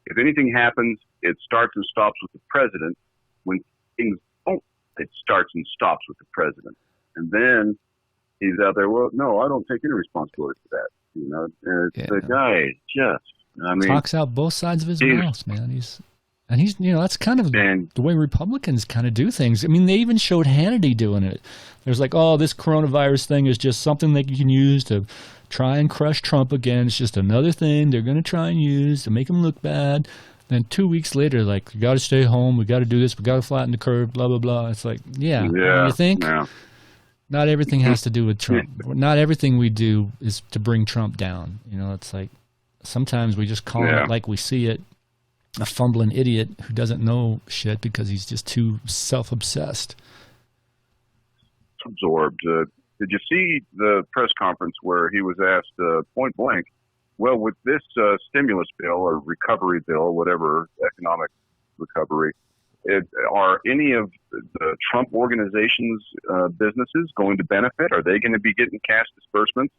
if anything happens, it starts and stops with the president. When things don't, it starts and stops with the president. And then he's out there, well, no, I don't take any responsibility for that. You know, and the guy just, talks out both sides of his mouth, man. He's, you know, that's kind of the way Republicans kind of do things. I mean, they even showed Hannity doing it. There's like, oh, this coronavirus thing is just something that you can use to try and crush Trump again. It's just another thing they're going to try and use to make him look bad. Then 2 weeks later, like, we got to stay home. We got to do this. We got to flatten the curve, blah, blah, blah. It's like, you think? Yeah. Not everything has to do with Trump. Not everything we do is to bring Trump down. You know, it's like sometimes we just call it like we see it. A fumbling idiot who doesn't know shit because he's just too self-obsessed. Absorbed. Did you see the press conference where he was asked point blank, well, with this stimulus bill or recovery bill, whatever, economic recovery, are any of the Trump organization's businesses going to benefit? Are they going to be getting cash disbursements?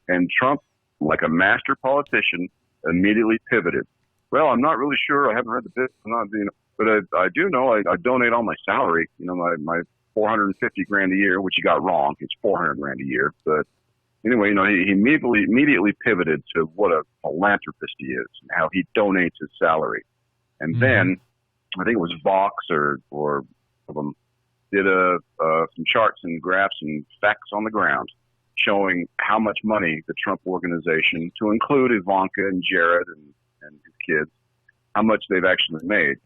And Trump, like a master politician, immediately pivoted. Well, I'm not really sure. I haven't read the bit. I'm not, but I do know I donate all my salary. You know, my $450,000 a year, which he got wrong. It's $400,000 a year. But anyway, you know, he immediately pivoted to what a philanthropist he is, and how he donates his salary. And then I think it was Vox or of them did some charts and graphs and facts on the ground showing how much money the Trump organization, to include Ivanka and Jared and his kids, how much they've actually made.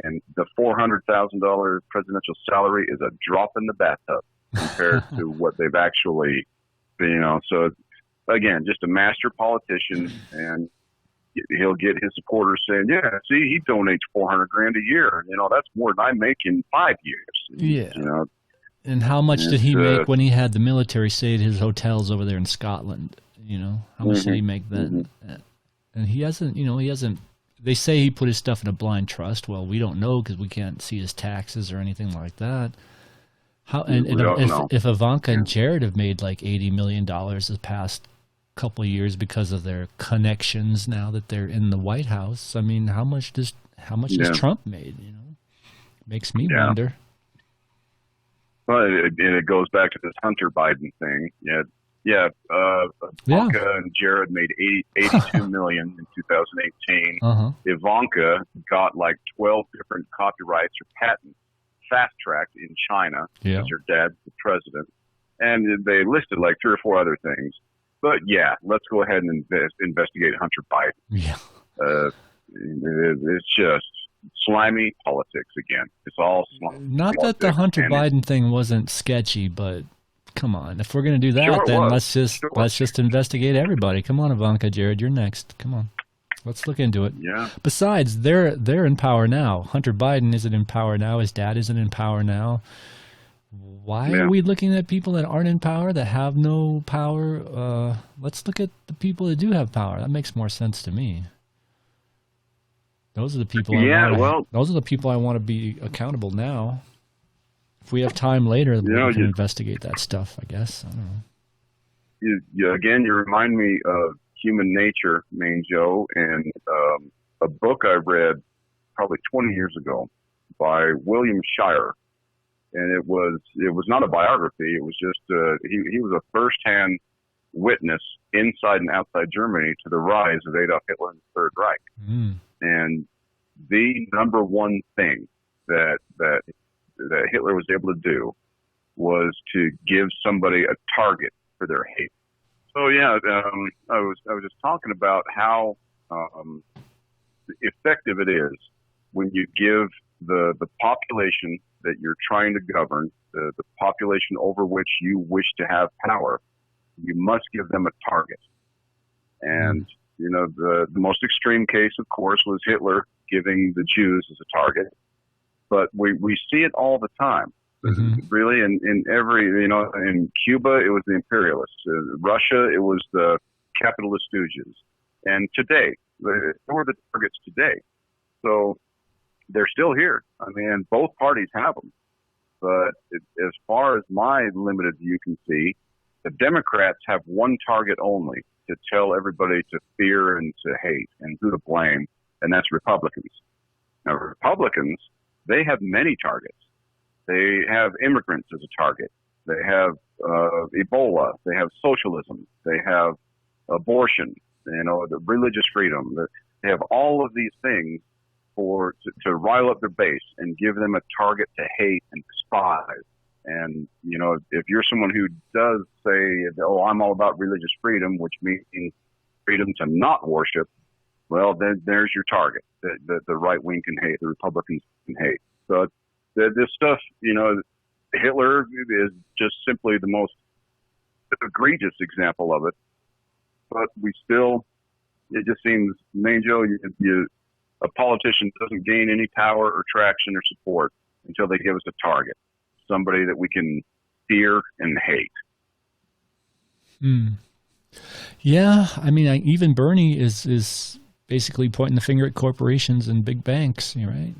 And the $400,000 presidential salary is a drop in the bathtub compared to what they've actually, you know. So again, just a master politician, and he'll get his supporters saying, yeah, see, he donates $400,000 a year. You know, that's more than I make in 5 years. Yeah. You know, and how much did he make when he had the military stay at his hotels over there in Scotland? You know, how much did he make then? And he hasn't, you know, they say he put his stuff in a blind trust. Well, we don't know because we can't see his taxes or anything like that. If Ivanka and Jared have made like $80 million the past couple of years because of their connections now that they're in the White House, I mean, how much does Trump made? You know, makes me wonder. Well, it goes back to this Hunter Biden thing. Ivanka and Jared made $82 million in 2018. Ivanka got like 12 different copyrights or patents fast-tracked in China because her dad's the president. And they listed like 3 or 4 other things. But let's go ahead and investigate Hunter Biden. Yeah. It's just slimy politics again. It's all slimy. Not that the Hunter Biden thing wasn't sketchy, but come on. If we're going to do that, then let's just investigate everybody. Come on, Ivanka, Jared, you're next. Come on. Let's look into it. Yeah. Besides, they're in power now. Hunter Biden isn't in power now. His dad isn't in power now. Why are we looking at people that aren't in power, that have no power? Let's look at the people that do have power. That makes more sense to me. Those are the people. Those are the people I want to be accountable now. If we have time later, we can investigate that stuff. I guess I don't know. You remind me of Human Nature, Joe, and a book I read probably 20 years ago by William Shire. And it was not a biography. It was just he was a first-hand witness inside and outside Germany to the rise of Adolf Hitler and the Third Reich. And the number one thing that Hitler was able to do was to give somebody a target for their hate. So yeah, I was just talking about how effective it is when you give the population that you're trying to govern, the population over which you wish to have power, you must give them a target. And the most extreme case, of course, was Hitler giving the Jews as a target. But we see it all the time. Really, in every, in Cuba, it was the imperialists. Russia, it was the capitalist stooges. And today, who are the targets today? So they're still here. I mean, both parties have them. But as far as my limited view can see, the Democrats have one target only, to tell everybody to fear and to hate and who to blame, and that's Republicans. Now, Republicans, they have many targets. They have immigrants as a target. They have Ebola. They have socialism. They have abortion, the religious freedom. They have all of these things to rile up their base and give them a target to hate and despise. And, if you're someone who does say, oh, I'm all about religious freedom, which means freedom to not worship, well, then there's your target that the right wing can hate, the Republicans can hate. So this stuff, Hitler is just simply the most egregious example of it. But it just seems, Joe, a politician doesn't gain any power or traction or support until they give us a target, somebody that we can fear and hate. Yeah, I mean, even Bernie is basically pointing the finger at corporations and big banks, right?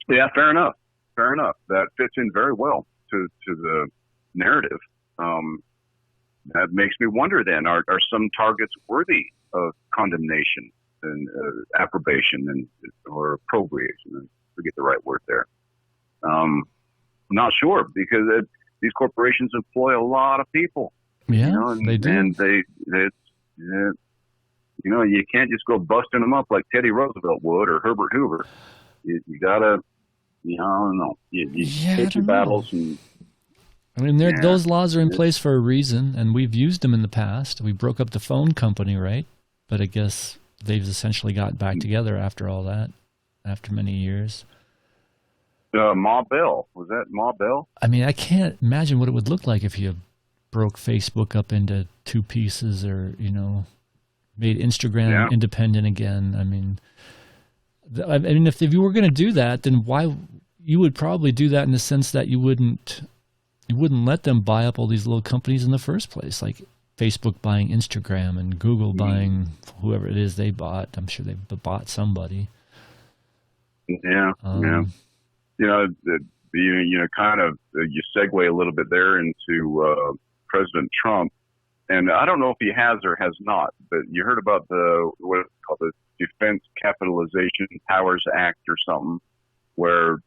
Yeah, fair enough. That fits in very well to the narrative. That makes me wonder then, are some targets worthy of condemnation and approbation or appropriation? I forget the right word there. Not sure, because these corporations employ a lot of people. Yeah, they do. And you can't just go busting them up like Teddy Roosevelt would or Herbert Hoover. You gotta, I don't know. You take your battles. And I mean, those laws are in place for a reason, and we've used them in the past. We broke up the phone company, right? But I guess they've essentially got back together after all that, after many years. Ma Bell. Was that Ma Bell? I mean, I can't imagine what it would look like if you broke Facebook up into two pieces or, made Instagram independent again. I mean, if you were going to do that, then why you would probably do that in the sense that you wouldn't let them buy up all these little companies in the first place, like Facebook buying Instagram and Google buying whoever it is they bought. I'm sure they bought somebody. Yeah. You segue a little bit there into President Trump, and I don't know if he has or has not, but you heard about what is called the Defense Capitalization Powers Act or something, where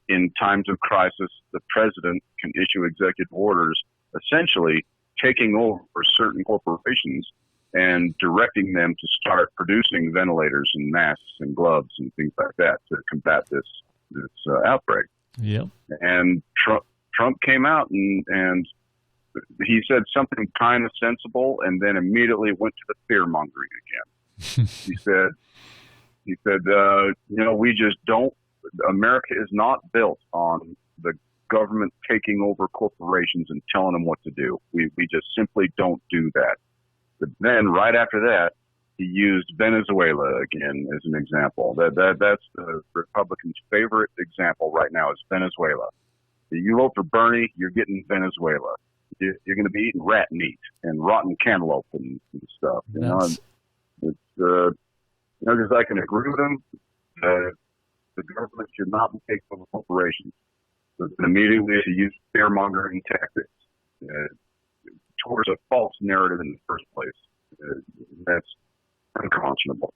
in times of crisis, the president can issue executive orders, essentially taking over certain corporations and directing them to start producing ventilators and masks and gloves and things like that to combat this outbreak. Yep. And Trump came out and he said something kind of sensible, and then immediately went to the fear mongering again. He said, we just don't. America is not built on the government taking over corporations and telling them what to do. We just simply don't do that. But then right after that, he used Venezuela again as an example. That's the Republicans' favorite example right now is Venezuela. You vote for Bernie, you're getting Venezuela. You're going to be eating rat meat and rotten cantaloupe and stuff. Because I can agree with him. The government should not be taking over corporations. But immediately to use fear-mongering tactics towards a false narrative in the first place. That's unconscionable.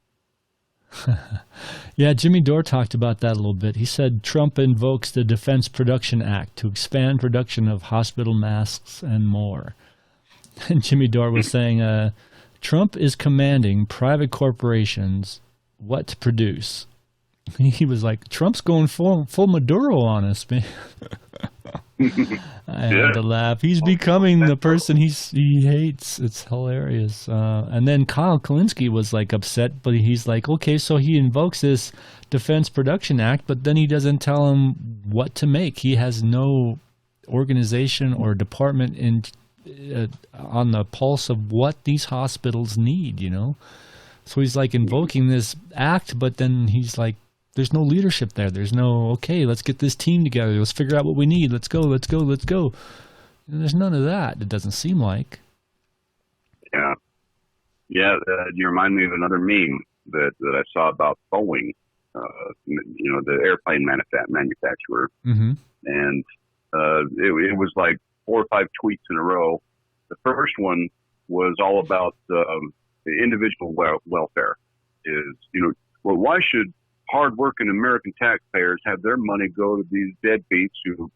Yeah, Jimmy Dore talked about that a little bit. He said Trump invokes the Defense Production Act to expand production of hospital masks and more. And Jimmy Dore was saying, Trump is commanding private corporations what to produce. He was like, Trump's going full Maduro on us, man. I had to laugh. He's becoming the person he hates. It's hilarious. And then Kyle Kalinske was like upset, but he's like, okay, so he invokes this Defense Production Act, but then he doesn't tell him what to make. He has no organization or department on the pulse of what these hospitals need, you know? So he's like invoking this act, but then he's like, there's no leadership there. There's no, okay, let's get this team together. Let's figure out what we need. Let's go, let's go, let's go. And there's none of that. It doesn't seem like. Yeah. Yeah. You remind me of another meme that I saw about Boeing, the airplane manufacturer. Mm-hmm. And it was like 4 or 5 tweets in a row. The first one was all about the individual welfare. Well, why should hardworking American taxpayers have their money go to these deadbeats who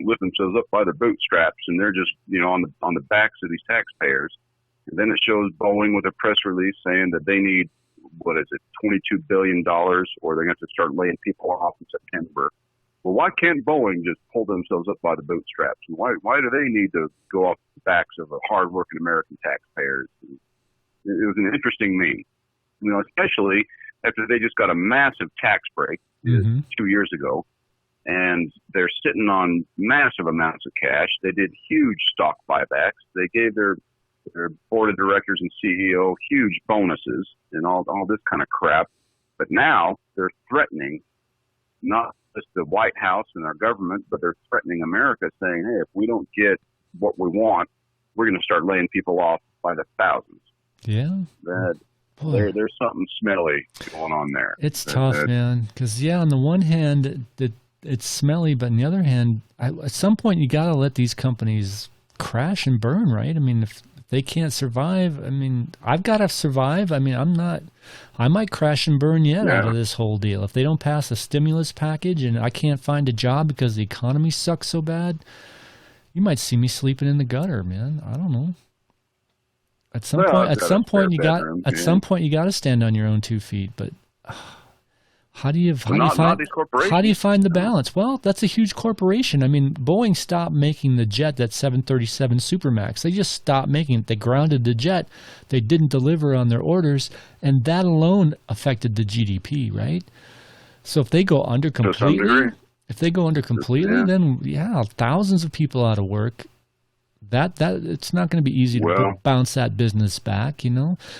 lift themselves up by their bootstraps, and they're just on the backs of these taxpayers? And then it shows Boeing with a press release saying that they need $22 billion, or they're going to have to start laying people off in September. Well, why can't Boeing just pull themselves up by the bootstraps? And why do they need to go off the backs of hardworking American taxpayers? It was an interesting meme, especially after they just got a massive tax break 2 years ago, and they're sitting on massive amounts of cash. They did huge stock buybacks. They gave their board of directors and CEO huge bonuses and all this kind of crap. But now they're threatening not just the White House and our government, but they're threatening America, saying, hey, if we don't get what we want, we're going to start laying people off by the thousands. Yeah. There's something smelly going on there. It's tough, man. Because, on the one hand, it's smelly, but on the other hand, at some point, you got to let these companies crash and burn, right? I mean, if they can't survive, I've got to survive. I might crash and burn yet out of this whole deal. If they don't pass a stimulus package and I can't find a job because the economy sucks so bad, you might see me sleeping in the gutter, man. I don't know. At some point, you got to stand on your own 2 feet. But how do you find the balance? Well, that's a huge corporation. Boeing stopped making the jet, that 737 Supermax. They just stopped making it. They grounded the jet. They didn't deliver on their orders, and that alone affected the GDP, right? So if they go under completely, then thousands of people out of work. That it's not going to be easy to bounce that business back,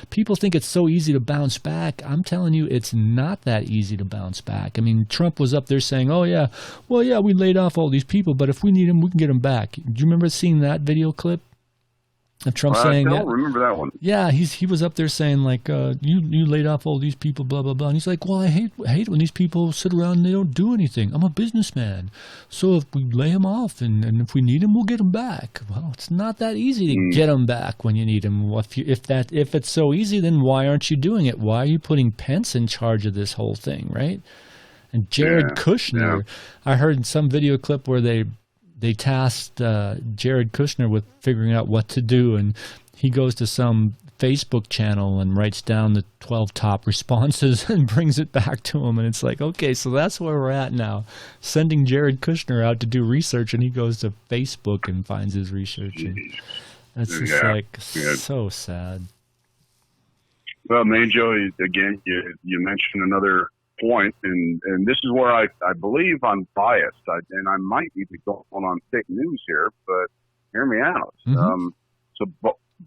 People think it's so easy to bounce back. I'm telling you, it's not that easy to bounce back. Trump was up there saying, oh, yeah, we laid off all these people, but if we need them, we can get them back. Do you remember seeing that video clip of Trump saying that? I don't remember that one. Yeah, he was up there saying, like, you laid off all these people, blah, blah, blah. And he's like, well, I hate when these people sit around and they don't do anything. I'm a businessman. So if we lay them off and if we need them, we'll get them back. Well, it's not that easy to get them back when you need them. If it's so easy, then why aren't you doing it? Why are you putting Pence in charge of this whole thing, right? And Jared Kushner, I heard some video clip where they tasked Jared Kushner with figuring out what to do, and he goes to some Facebook channel and writes down the 12 top responses and brings it back to him. And it's like, okay, so that's where we're at now. Sending Jared Kushner out to do research, and he goes to Facebook and finds his research. And that's just so sad. Well, Joe, again, you mentioned another point, and this is where I believe I'm biased, and I might be going on fake news here, but hear me out. So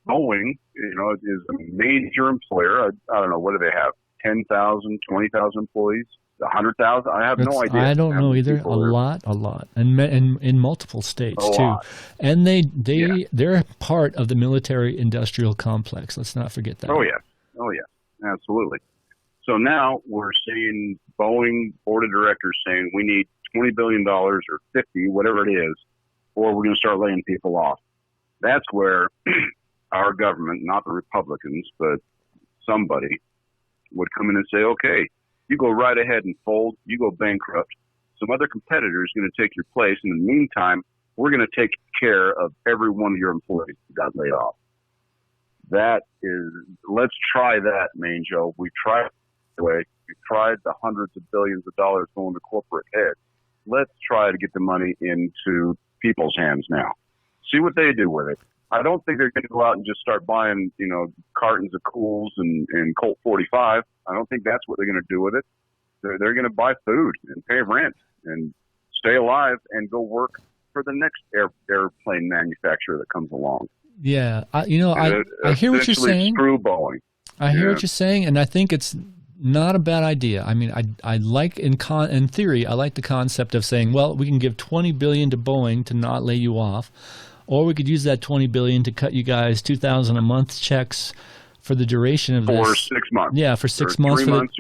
Boeing, is a major employer. I don't know, what do they have? 10,000, 20,000 employees, 100,000? I have no idea. I don't know either. A lot, and in multiple states too. And they're part of the military-industrial complex. Let's not forget that. Oh yeah, absolutely. So now we're seeing Boeing board of directors saying we need $20 billion or 50, whatever it is, or we're going to start laying people off. That's where our government, not the Republicans, but somebody would come in and say, okay, you go right ahead and fold, you go bankrupt. Some other competitor is going to take your place. In the meantime, we're going to take care of every one of your employees who got laid off. Let's try that, Joe. We tried the way. We tried the hundreds of billions of dollars going to corporate heads. Let's try to get the money into people's hands now. See what they do with it. I don't think they're going to go out and just start buying, cartons of Cools and Colt 45. I don't think that's what they're going to do with it. They're going to buy food and pay rent and stay alive and go work for the next airplane manufacturer that comes along. Yeah, I hear what you're saying. Screw Boeing. I hear what you're saying, and I think it's not a bad idea. I mean, I like in theory, I like the concept of saying, well, we can give $20 billion to Boeing to not lay you off, or we could use that $20 billion to cut you guys $2,000 a month checks for the duration of this. For 6 months. Yeah, for 6 months. 3 months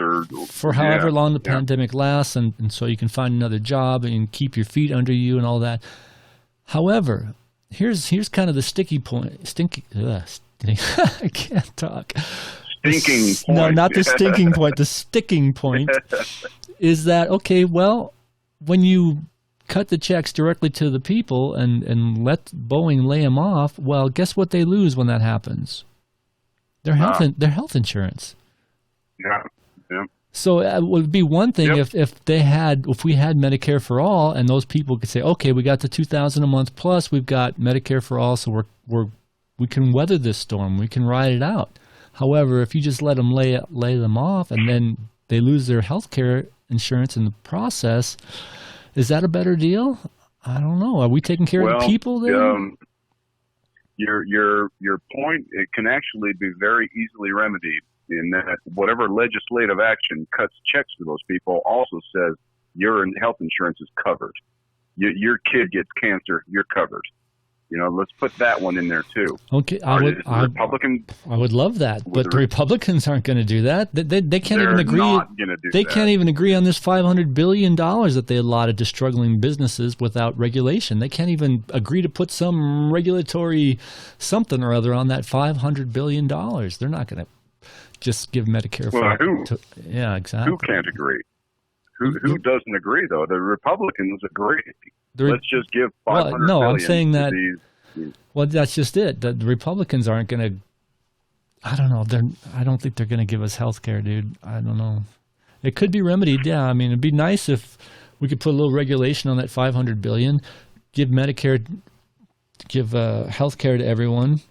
for however long the pandemic lasts, and so you can find another job and keep your feet under you and all that. However, here's kind of the sticky point. I can't talk. Stinking point. No, not the stinking point. The sticking point is that, okay, well, when you cut the checks directly to the people and let Boeing lay them off, well, guess what they lose when that happens? Their health insurance. Yeah. So it would be one thing if we had Medicare for all, and those people could say, okay, we got the $2,000 a month plus, we've got Medicare for all, so we can weather this storm, we can ride it out. However, if you just let them lay them off, and then they lose their health care insurance in the process, is that a better deal? I don't know. Are we taking care of the people then? Your point, it can actually be very easily remedied in that whatever legislative action cuts checks to those people also says your health insurance is covered. Your kid gets cancer, you're covered. Let's put that one in there too. Okay, I would love that, but the Republicans aren't going to do that. They can't even agree. They can't even agree on this $500 billion that they allotted to struggling businesses without regulation. They can't even agree to put some regulatory something or other on that $500 billion. They're not going to just give Medicare for yeah, exactly. Who can't agree? Who doesn't agree though? The Republicans agree. Let's just give $500 billion. I'm saying that. These. Well, that's just it. The Republicans aren't going to. I don't know. I don't think they're going to give us health care, dude. I don't know. It could be remedied. Yeah, I mean, it'd be nice if we could put a little regulation on that $500 billion, give Medicare, give health care to everyone,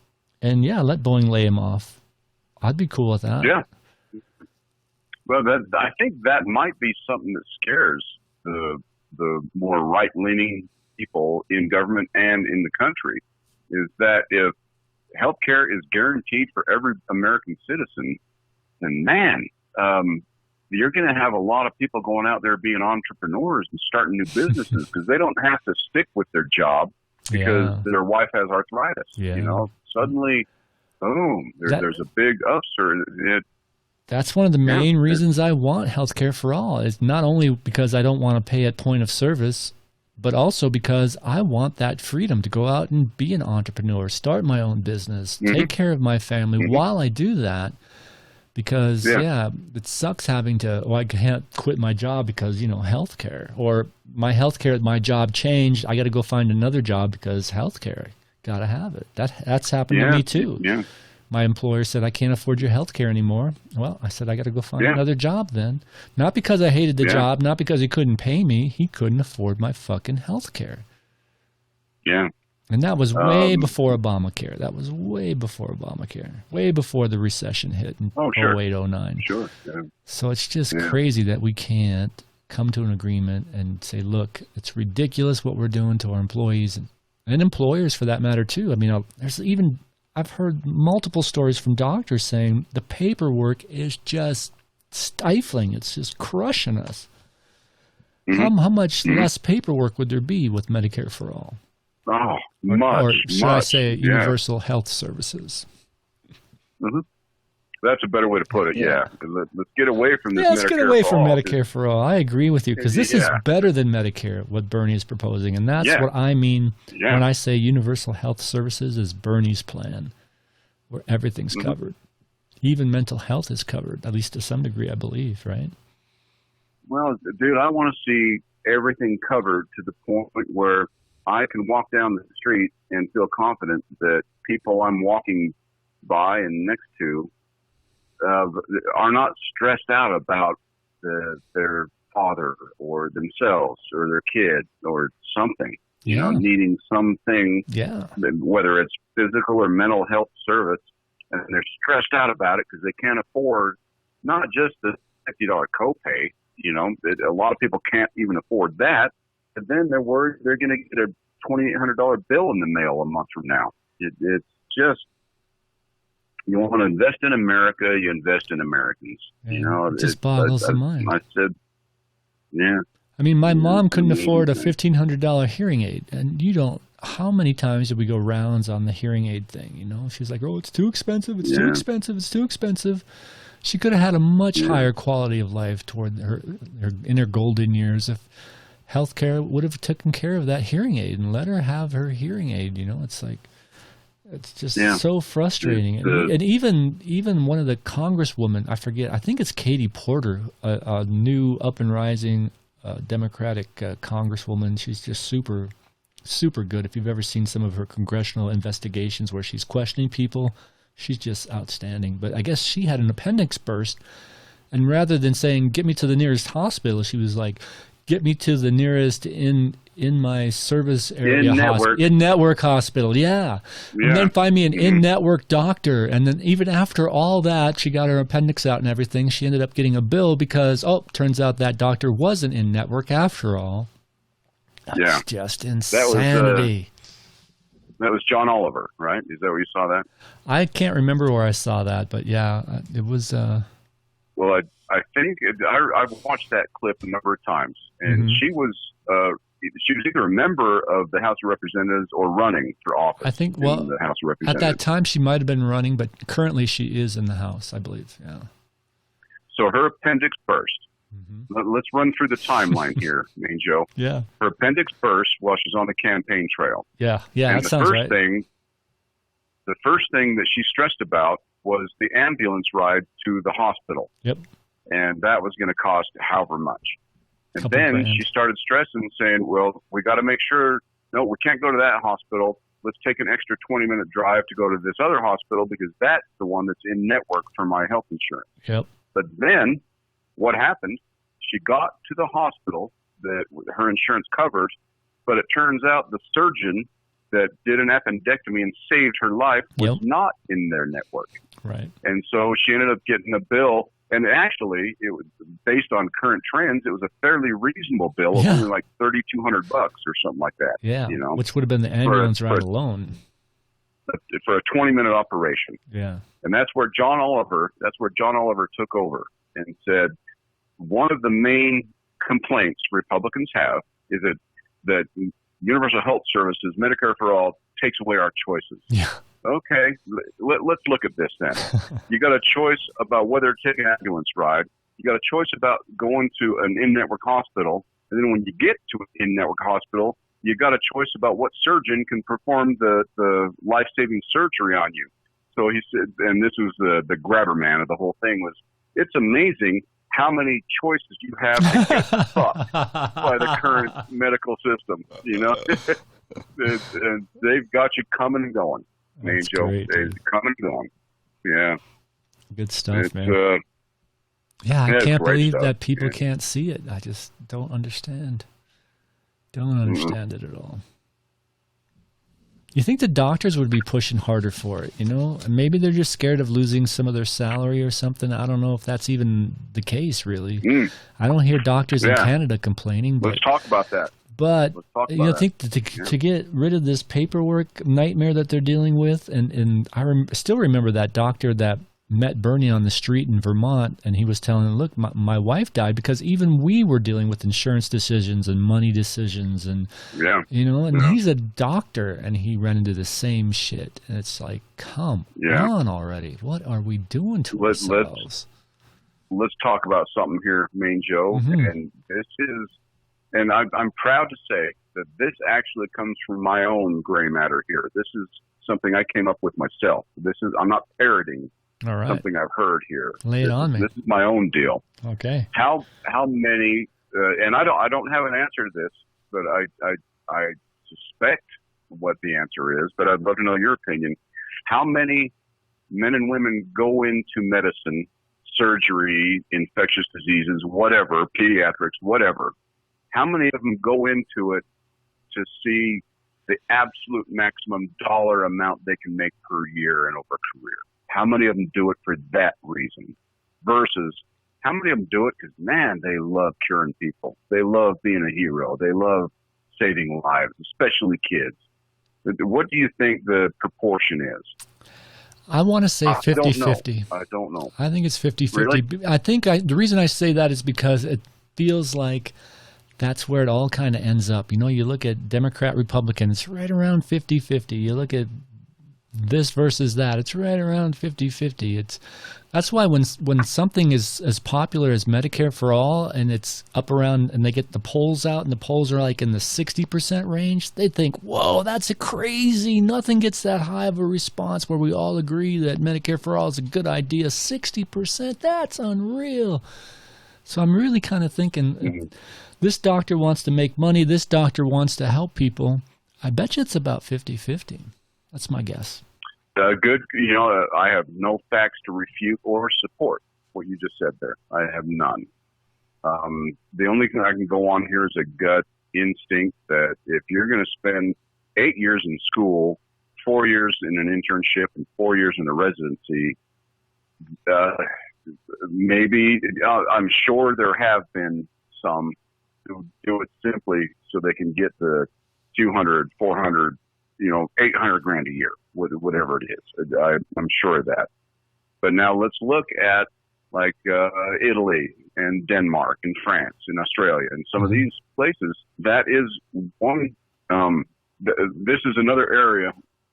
and let Boeing lay them off. I'd be cool with that. Yeah. Well, I think that might be something that scares the more right-leaning people in government and in the country, is that if healthcare is guaranteed for every American citizen, then you're going to have a lot of people going out there being entrepreneurs and starting new businesses because they don't have to stick with their job because their wife has arthritis. Suddenly, boom, there's a big upsurge. That's one of the main reasons I want healthcare for all. It's not only because I don't want to pay at point of service, but also because I want that freedom to go out and be an entrepreneur, start my own business, take care of my family while I do that. Because, it sucks having to, I can't quit my job because, healthcare. Or my healthcare at my job changed. I got to go find another job because healthcare. Got to have it. That's happened to me too. Yeah. My employer said, I can't afford your health care anymore. Well, I said, I got to go find another job then. Not because I hated the job, not because he couldn't pay me. He couldn't afford my fucking health care. Yeah. And that was way before Obamacare. That was way before Obamacare. Way before the recession hit in 08, 09. Sure. Yeah. So it's just crazy that we can't come to an agreement and say, look, it's ridiculous what we're doing to our employees and employers for that matter too. I mean, I've heard multiple stories from doctors saying the paperwork is just stifling. It's just crushing us. How much less paperwork would there be with Medicare for all? Oh, much. Or should I say universal health services? That's a better way to put it. Yeah. Let's get away from this. Let's get away from Medicare for all. I agree with you because this is better than Medicare, what Bernie is proposing. And that's what I mean when I say universal health services is Bernie's plan, where everything's covered. Even mental health is covered, at least to some degree, I believe, right? Well, dude, I want to see everything covered to the point where I can walk down the street and feel confident that people I'm walking by and next to are not stressed out about their father or themselves or their kid or something. Yeah. needing something, Yeah. whether it's physical or mental health service, and they're stressed out about it because they can't afford not just the $50 copay. A lot of people can't even afford that, and then they're worried they're going to get a $2,800 bill in the mail a month from now. It's just, you want to invest in America, you invest in Americans. It just boggles the mind. I said, yeah. I mean, my mom couldn't afford a $1,500 hearing aid, and how many times did we go rounds on the hearing aid thing? She's like, oh, it's too expensive. It's too expensive. It's too expensive. She could have had a much higher quality of life toward her in her golden years if healthcare would have taken care of that hearing aid and let her have her hearing aid. It's like, it's just so frustrating. And even one of the congresswomen, I forget, I think it's Katie Porter, a new up and rising Democratic congresswoman. She's just super, super good. If you've ever seen some of her congressional investigations where she's questioning people, she's just outstanding. But I guess she had an appendix burst, and rather than saying, get me to the nearest hospital, she was like, get me to the nearest in my service area in-network hospital. Yeah. And then find me an in-network doctor. And then even after all that, she got her appendix out and everything. She ended up getting a bill because, turns out that doctor wasn't in-network after all. That's just insanity. That was John Oliver, right? Is that where you saw that? I can't remember where I saw that, but it was... Well, I think I've watched that clip a number of times, and she was either a member of the House of Representatives or running for office. I think, in the House of Representatives. At that time she might have been running, but currently she is in the House, I believe. Yeah. So her appendix burst. Let's run through the timeline here, Mean Joe. Yeah. Her appendix burst while she's on the campaign trail. Yeah, and that sounds right. The first thing that she stressed about was the ambulance ride to the hospital. Yep. And that was going to cost however much. And Couple then grand. she started stressing, saying, well, we got to make sure, no, we can't go to that hospital. Let's take an extra 20-minute drive to go to this other hospital because that's the one that's in network for my health insurance. Yep. But then what happened, she got to the hospital that her insurance covers, but it turns out the surgeon that did an appendectomy and saved her life was not in their network. Right. And so she ended up getting a bill. And actually, it was based on current trends. It was a fairly reasonable bill of only like $3,200 or something like that. Yeah, which would have been the ambulance ride alone for a 20-minute operation. Yeah, and that's where John Oliver took over and said one of the main complaints Republicans have is that universal health services, Medicare for all, takes away our choices. Yeah. Okay, let's look at this then. You got a choice about whether to take an ambulance ride. You got a choice about going to an in-network hospital. And then when you get to an in-network hospital, you got a choice about what surgeon can perform the life-saving surgery on you. So he said, and this was the grabber man of the whole thing, was it's amazing how many choices you have to get fucked by the current medical system. And they've got you coming and going. Joe, they're coming and going. Yeah. Good stuff, man. I can't believe that people can't see it. I just don't understand. Don't understand it at all. You think the doctors would be pushing harder for it, Maybe they're just scared of losing some of their salary or something. I don't know if that's even the case, really. I don't hear doctors in Canada complaining. But, let's talk about that. But I think to get rid of this paperwork nightmare that they're dealing with, and I still remember that doctor that met Bernie on the street in Vermont, and he was telling him, look, my wife died because even we were dealing with insurance decisions and money decisions, and he's a doctor, and he ran into the same shit. And it's like, come on already. What are we doing to ourselves? Let's talk about something here, Main Joe, and this is... And I'm proud to say that this actually comes from my own gray matter here. This is something I came up with myself. I'm not parroting something I've heard here. Lay it on me. This is my own deal. Okay. How many? And I don't have an answer to this, but I suspect what the answer is. But I'd love to know your opinion. How many men and women go into medicine, surgery, infectious diseases, whatever, pediatrics, whatever? How many of them go into it to see the absolute maximum dollar amount they can make per year and over a career. How many of them do it for that reason versus how many of them do it because, man, they love curing people. They love being a hero. They love saving lives, especially kids. What do you think the proportion is? I want to say 50-50. I don't know. I think it's 50-50. Really? I think the reason I say that is because it feels like that's where it all kind of ends up. You know, you look at Democrat, Republican, it's right around 50-50. You look at this versus that, it's right around 50-50. That's why when something is as popular as Medicare for all and it's up around and they get the polls out and the polls are like in the 60% range, they think, whoa, that's crazy. Nothing gets that high of a response where we all agree that Medicare for all is a good idea. 60%, that's unreal. So I'm really kind of thinking this doctor wants to make money. This doctor wants to help people. I bet you it's about 50-50. That's my guess. Good. You know, I have no facts to refute or support what you just said there. I have none. The only thing I can go on here is a gut instinct that if you're going to spend 8 years in school, 4 years in an internship, and 4 years in a residency, maybe I'm sure there have been some who do it simply so they can get the 200, 400, 800 grand a year, whatever it is. I'm sure of that. But now let's look at like Italy and Denmark and France and Australia and some of these places. That is one. This is another area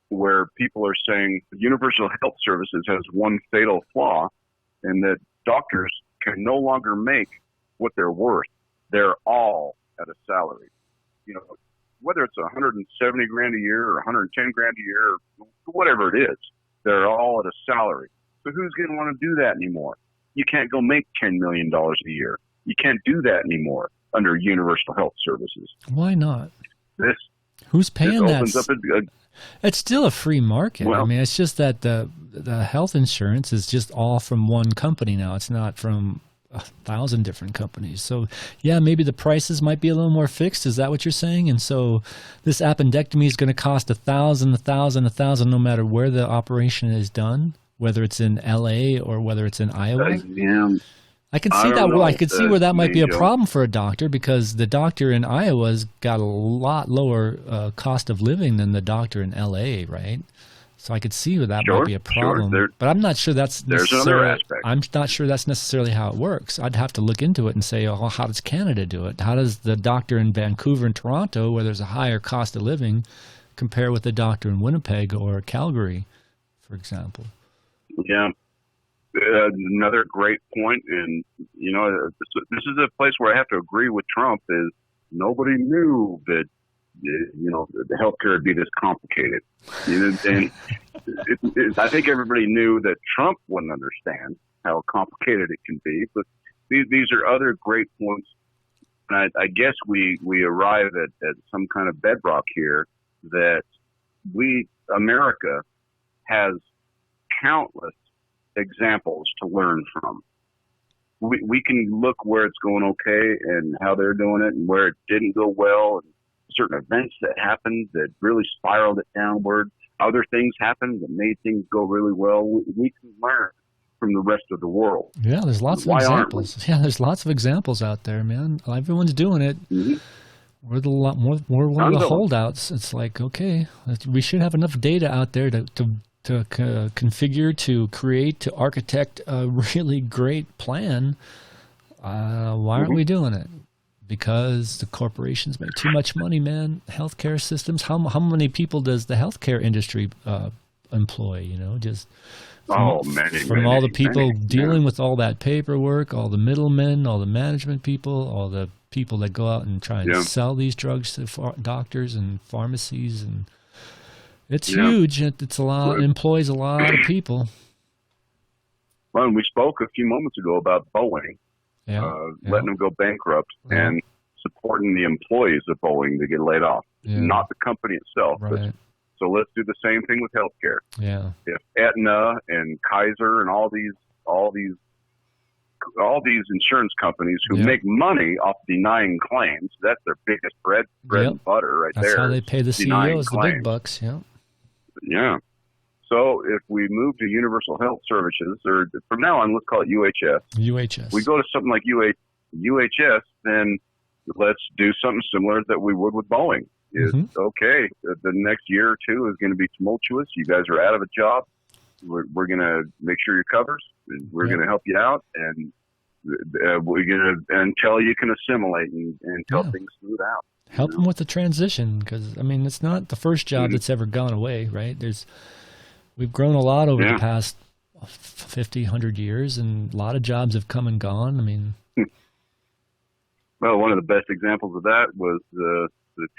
where people are saying universal health services has one fatal flaw, and that doctors can no longer make what they're worth. They're all at a salary. Whether it's 170 grand a year or 110 grand a year, or whatever it is, they're all at a salary. So who's going to want to do that anymore? You can't go make $10 million a year. You can't do that anymore under universal health services. Why not? Who's paying that? It's still a free market. Well, I mean, it's just that the health insurance is just all from one company now. It's not from 1,000 different companies. So yeah, maybe the prices might be a little more fixed. Is that what you're saying? And so this appendectomy is going to cost $1,000 no matter where the operation is done, whether it's in LA or whether it's in Iowa. I can see that. Well, I could see where that might be a problem for a doctor, because the doctor in Iowa's got a lot lower cost of living than the doctor in LA, right? So I could see where that might be a problem, but I'm not sure that's necessarily. I'm not sure that's necessarily how it works. I'd have to look into it and say, oh, how does Canada do it? How does the doctor in Vancouver and Toronto, where there's a higher cost of living, compare with the doctor in Winnipeg or Calgary, for example? Yeah, another great point, and this is a place where I have to agree with Trump. Is nobody knew that. The healthcare would be this complicated. And I think everybody knew that Trump wouldn't understand how complicated it can be. But these are other great points. And I guess we arrive at some kind of bedrock here that America has countless examples to learn from. We can look where it's going okay and how they're doing it and where it didn't go well, and certain events that happened that really spiraled it downward. Other things happened that made things go really well. We can learn from the rest of the world. Yeah, there's lots of examples. Yeah, there's lots of examples out there, man. Everyone's doing it. Mm-hmm. We're one of the holdouts. It's like, okay, we should have enough data out there to configure, to create, to architect a really great plan. Why aren't we doing it? Because the corporations make too much money, man. Healthcare systems. How many people does the healthcare industry employ? From all the people dealing with all that paperwork, all the middlemen, all the management people, all the people that go out and try and sell these drugs to doctors and pharmacies, and it's huge. It's a lot. It employs a lot of people. Well, and we spoke a few moments ago about Boeing. Letting them go bankrupt and supporting the employees of Boeing to get laid off, not the company itself. Right. So let's do the same thing with healthcare. Yeah. If Aetna and Kaiser and all these all these insurance companies who Yep. make money off denying claims. That's their biggest bread Yep. and butter right That's there. how they pay the denying CEOs the claims. big bucks. Yeah. Yeah. So if we move to universal health services, or from now on, let's call it UHS. UHS. We go to something like UHS, then let's do something similar that we would with Boeing. It's okay. The next year or two is going to be tumultuous. You guys are out of a job. We're going to make sure you're covered. We're going to help you out, and we're going to until you can assimilate and until things smooth out. Help them with the transition, because I mean, it's not the first job that's ever gone away, right? We've grown a lot over the past 50, 100 years, and a lot of jobs have come and gone. I mean, well, one of the best examples of that was the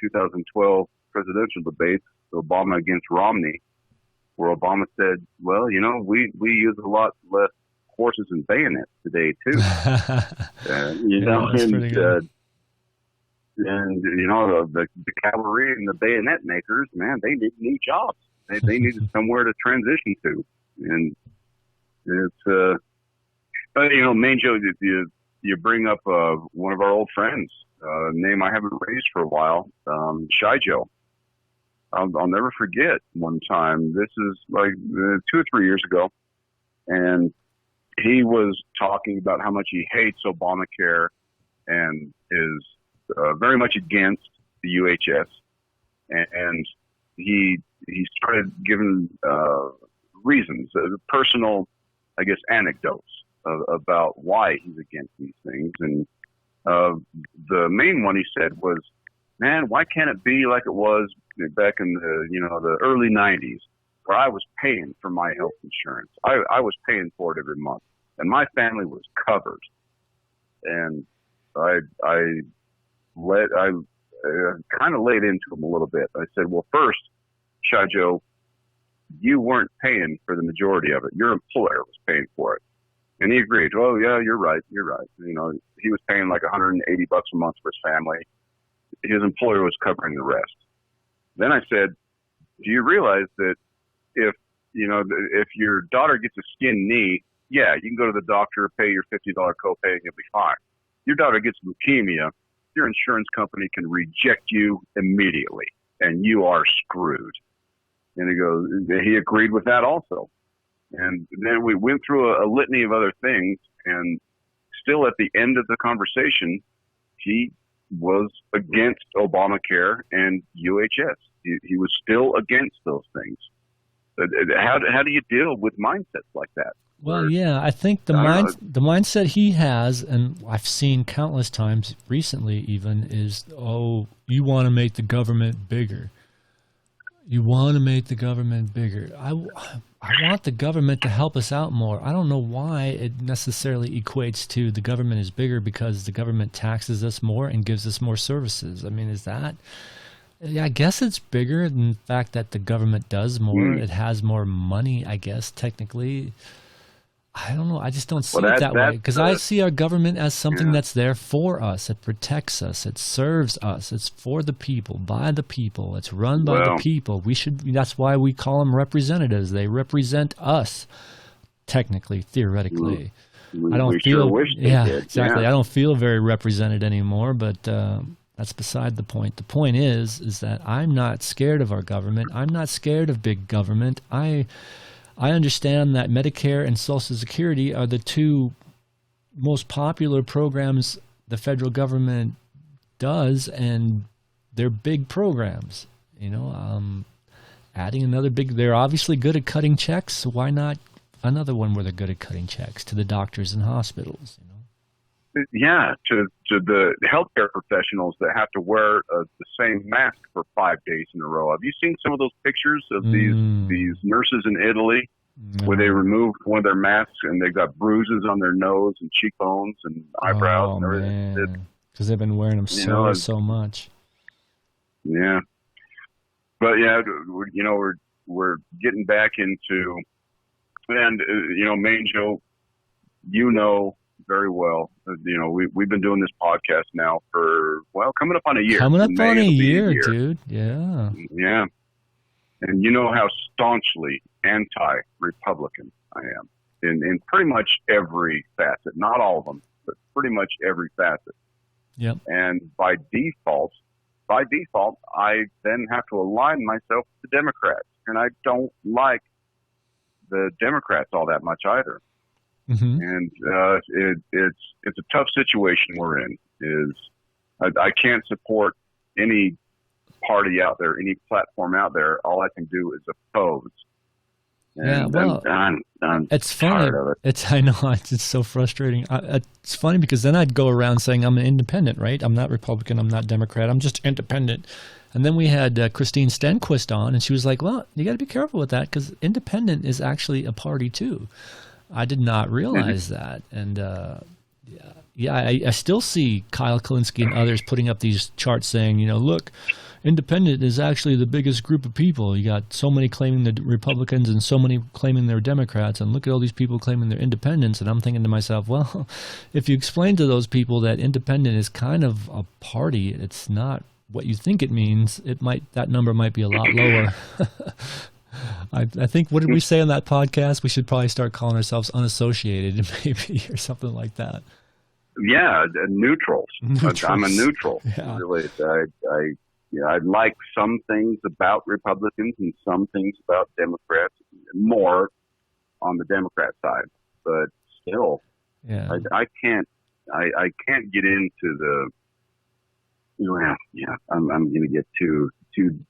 2012 presidential debate, Obama against Romney, where Obama said, well, we use a lot less horses and bayonets today, too. That's pretty good. The cavalry and the bayonet makers, man, they need new jobs. They needed somewhere to transition to. And it's, Main Joe, you bring up one of our old friends, a name I haven't raised for a while, Shy Joe. I'll never forget one time. This is like 2 or 3 years ago, and he was talking about how much he hates Obamacare and is very much against the UHS, and he started giving reasons, personal, I guess, anecdotes about why he's against these things, and the main one he said was, man, why can't it be like it was back in the early 90s, where I was paying for my health insurance. I was paying for it every month, and my family was covered. And I kind of laid into him a little bit. I said, well, first, Shy Joe, you weren't paying for the majority of it. Your employer was paying for it. And he agreed. Oh, yeah, you're right. He was paying like $180 a month for his family. His employer was covering the rest. Then I said, do you realize that if your daughter gets a skinned knee, yeah, you can go to the doctor, pay your $50 copay, and you'll be fine. Your daughter gets leukemia, your insurance company can reject you immediately, and you are screwed. And he agreed with that also. And then we went through a litany of other things, and still at the end of the conversation, he was against Obamacare and UHS. He was still against those things. How do you deal with mindsets like that? Well, yeah, I think the mindset he has, and I've seen countless times recently even, is, oh, you want to make the government bigger. You want to make the government bigger. I want the government to help us out more. I don't know why it necessarily equates to the government is bigger because the government taxes us more and gives us more services. I mean, is that... Yeah, I guess it's bigger than the fact that the government does more. It has more money, I guess, technically. I don't know. I just don't see it that way, because I see our government as something that's there for us. It protects us. It serves us. It's for the people, by the people. It's run by the people. That's why we call them representatives. They represent us, technically, theoretically. I don't feel. Sure wish they did. Exactly. I don't feel very represented anymore, but. That's beside the point. The point is that I'm not scared of our government. I'm not scared of big government. I understand that Medicare and Social Security are the two most popular programs the federal government does, and they're big programs. Adding another they're obviously good at cutting checks, so why not another one where they're good at cutting checks to the doctors and hospitals? Yeah, to the healthcare professionals that have to wear the same mask for 5 days in a row. Have you seen some of those pictures of these nurses in Italy where they removed one of their masks and they've got bruises on their nose and cheekbones and eyebrows and everything? Because they've been wearing them so much. Yeah, but we're getting back into, and Main Joe, very well. We've been doing this podcast now for, coming up on a year. Coming up on a year, dude. Yeah. Yeah. And you know how staunchly anti-Republican I am. in pretty much every facet. Not all of them, but pretty much every facet. Yep. And by default, I then have to align myself with the Democrats, and I don't like the Democrats all that much either. Mm-hmm. And it's a tough situation we're in. I can't support any party out there, any platform out there. All I can do is oppose. And yeah, well, I'm it's funny. tired of it. I know it's so frustrating. It's funny because then I'd go around saying I'm an independent, right? I'm not Republican. I'm not Democrat. I'm just independent. And then we had Christine Stenquist on, and she was like, "Well, you got to be careful with that because independent is actually a party too." I did not realize that, and I still see Kyle Kalinske and others putting up these charts saying, look, independent is actually the biggest group of people. You got so many claiming they're Republicans and so many claiming they're Democrats, and look at all these people claiming they're independents. And I'm thinking to myself, well, if you explain to those people that independent is kind of a party, it's not what you think it means. That number might be a lot lower. I think, what did we say on that podcast? We should probably start calling ourselves unassociated, maybe, or something like that. Yeah, neutrals. I'm a neutral. Yeah. Really, I like some things about Republicans and some things about Democrats, more on the Democrat side. But still, yeah, I can't get into the. I'm going to get too.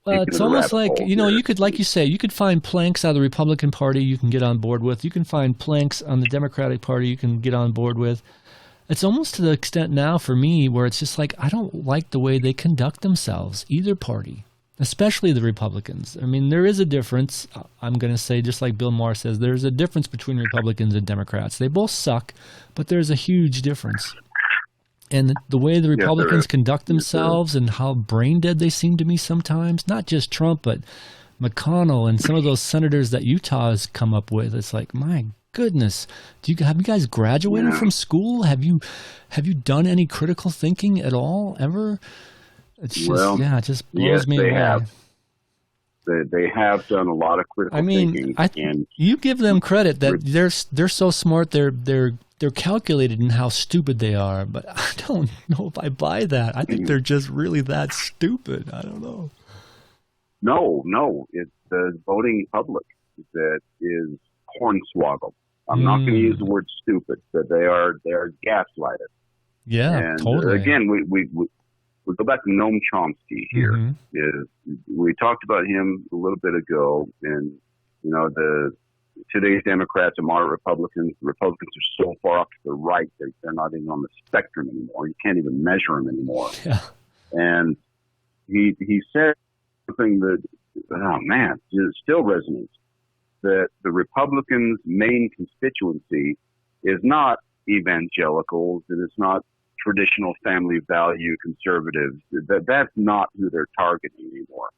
Well, it's almost like, you could, like you say, you could find planks out of the Republican Party you can get on board with. You can find planks on the Democratic Party you can get on board with. It's almost to the extent now for me where it's just like, I don't like the way they conduct themselves, either party, especially the Republicans. I mean, there is a difference. I'm going to say, just like Bill Maher says, there's a difference between Republicans and Democrats. They both suck, but there's a huge difference. And the way the Republicans conduct themselves and how brain dead they seem to me sometimes, not just Trump, but McConnell and some of those senators that Utah has come up with, it's like, my goodness, have you guys graduated from school? Have you done any critical thinking at all ever? It's just, it just blows me away. Have. They have done a lot of critical thinking. And you give them credit that they're so smart. They're calculated in how stupid they are, but I don't know if I buy that. I think they're just really that stupid. I don't know. No, it's the voting public that is hornswoggled. I'm not going to use the word stupid, but they are gaslighted. Yeah, and totally. Again, we go back to Noam Chomsky here. Mm-hmm. We talked about him a little bit ago, and today's Democrats and moderate Republicans. The Republicans are so far off to the right that they're not even on the spectrum anymore. You can't even measure them anymore. Yeah. And he said something that, it still resonates, that the Republicans' main constituency is not evangelicals, and it's not traditional family value conservatives. That's not who they're targeting anymore.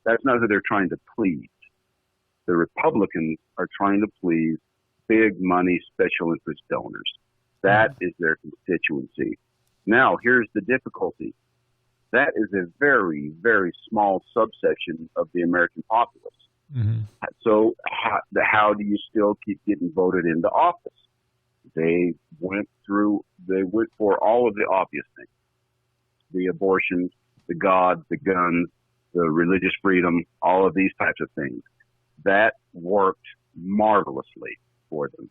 That's not who they're trying to please. The Republicans are trying to please big money special interest donors. That is their constituency. Now, here's the difficulty. That is a very, very small subsection of the American populace. Mm-hmm. So how do you still keep getting voted into office? They went for all of the obvious things. The abortion, the God, the guns, the religious freedom, all of these types of things. That worked marvelously for them.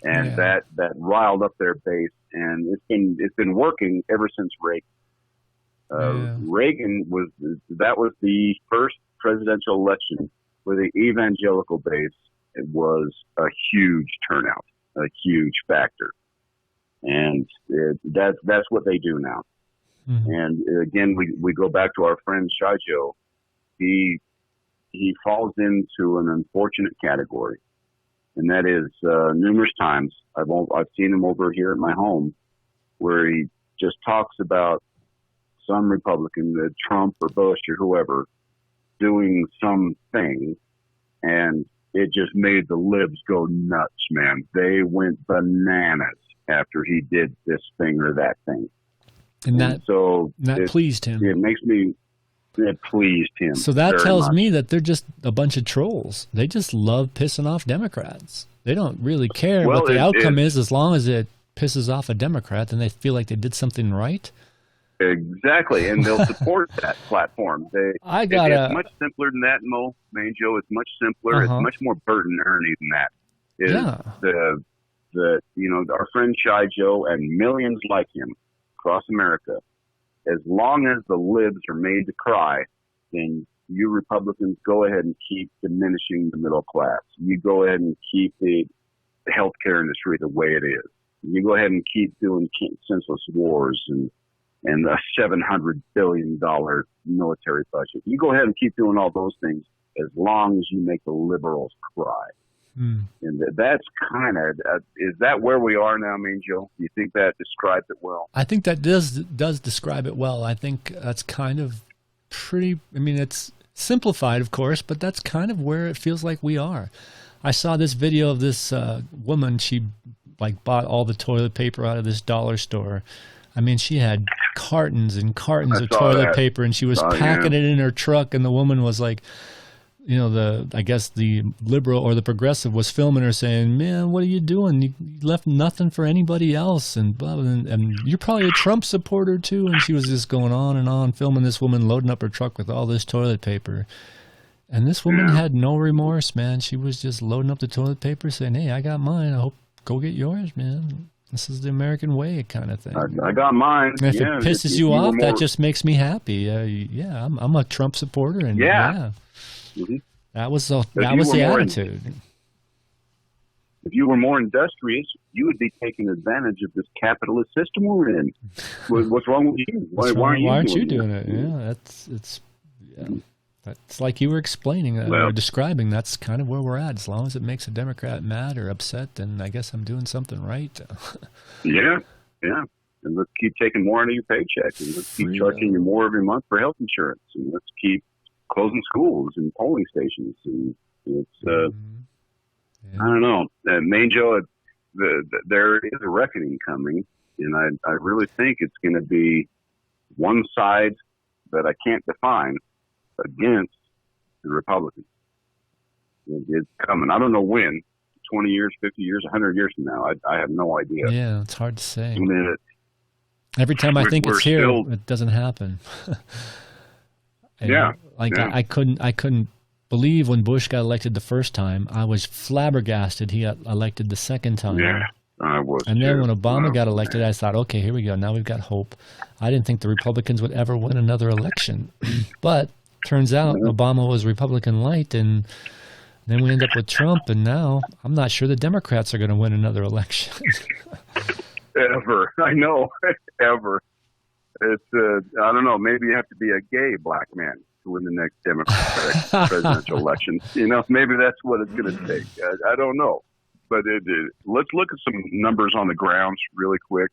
And that riled up their base, and it's been working ever since Reagan. Reagan was the first presidential election where the evangelical base was a huge turnout, a huge factor, and that's what they do now. Mm-hmm. And again, we go back to our friend Shajo. He falls into an unfortunate category, and that is numerous times I've seen him over here at my home, where he just talks about some Republican, Trump or Bush or whoever, doing something, and it just made the libs go nuts, man. They went bananas after he did this thing or that thing. And that so that pleased him. It makes me, It pleased him. So that very tells much. me that they're just a bunch of trolls. They just love pissing off Democrats. They don't really care what the outcome is as long as it pisses off a Democrat, then they feel like they did something right. Exactly, and they'll support that platform. It's much simpler than that, Joe. It's much simpler. It's much more burden Ernie than that. Our friend Shy Joe and millions like him across America. As long as the libs are made to cry, then you Republicans go ahead and keep diminishing the middle class. You go ahead and keep the healthcare industry the way it is. You go ahead and keep doing senseless wars and a $700 billion military budget. You go ahead and keep doing all those things as long as you make the liberals cry. And that's kind of, is that where we are now, Joe? Do you think that describes it well? I think that does describe it well. I think that's kind of pretty, it's simplified, of course, but that's kind of where it feels like we are. I saw this video of this woman. She bought all the toilet paper out of this dollar store. She had cartons and cartons of toilet paper, and she was packing it in her truck, and the woman was like, I guess the liberal or the progressive was filming her saying, "Man, what are you doing? You left nothing for anybody else." And blah, blah, and you're probably a Trump supporter too. And she was just going on, filming this woman loading up her truck with all this toilet paper. And this woman had no remorse, man. She was just loading up the toilet paper saying, "Hey, I got mine. I hope go get yours, man. This is the American way," kind of thing. I got mine. And if it pisses you off, that just makes me happy. I'm a Trump supporter, and Mm-hmm. That was the attitude. If you were more industrious, you would be taking advantage of this capitalist system we're in. What's wrong with you? Why aren't you doing it? Yeah, that's like you were explaining or describing. That's kind of where we're at. As long as it makes a Democrat mad or upset, then I guess I'm doing something right. Yeah. And let's keep taking more out of your paycheck, and let's keep charging you more every month for health insurance, and let's keep closing schools and polling stations. And it's I don't know, Joe. There is a reckoning coming, and I really think it's going to be one side that I can't define against the Republicans. It's coming. I don't know when. 20 years, 50 years, 100 years from now. I have no idea. Yeah, it's hard to say. Every time I think it's here, it doesn't happen. I couldn't believe when Bush got elected the first time. I was flabbergasted he got elected the second time. Yeah, I was. And then when Obama got elected, I thought, okay, here we go. Now we've got hope. I didn't think the Republicans would ever win another election. But turns out Obama was Republican light, and then we end up with Trump, and now I'm not sure the Democrats are going to win another election. Ever. I know. Ever. It's, I don't know, maybe you have to be a gay black man to win the next Democratic presidential election. Maybe that's what it's going to take. I don't know. But let's look at some numbers on the grounds really quick.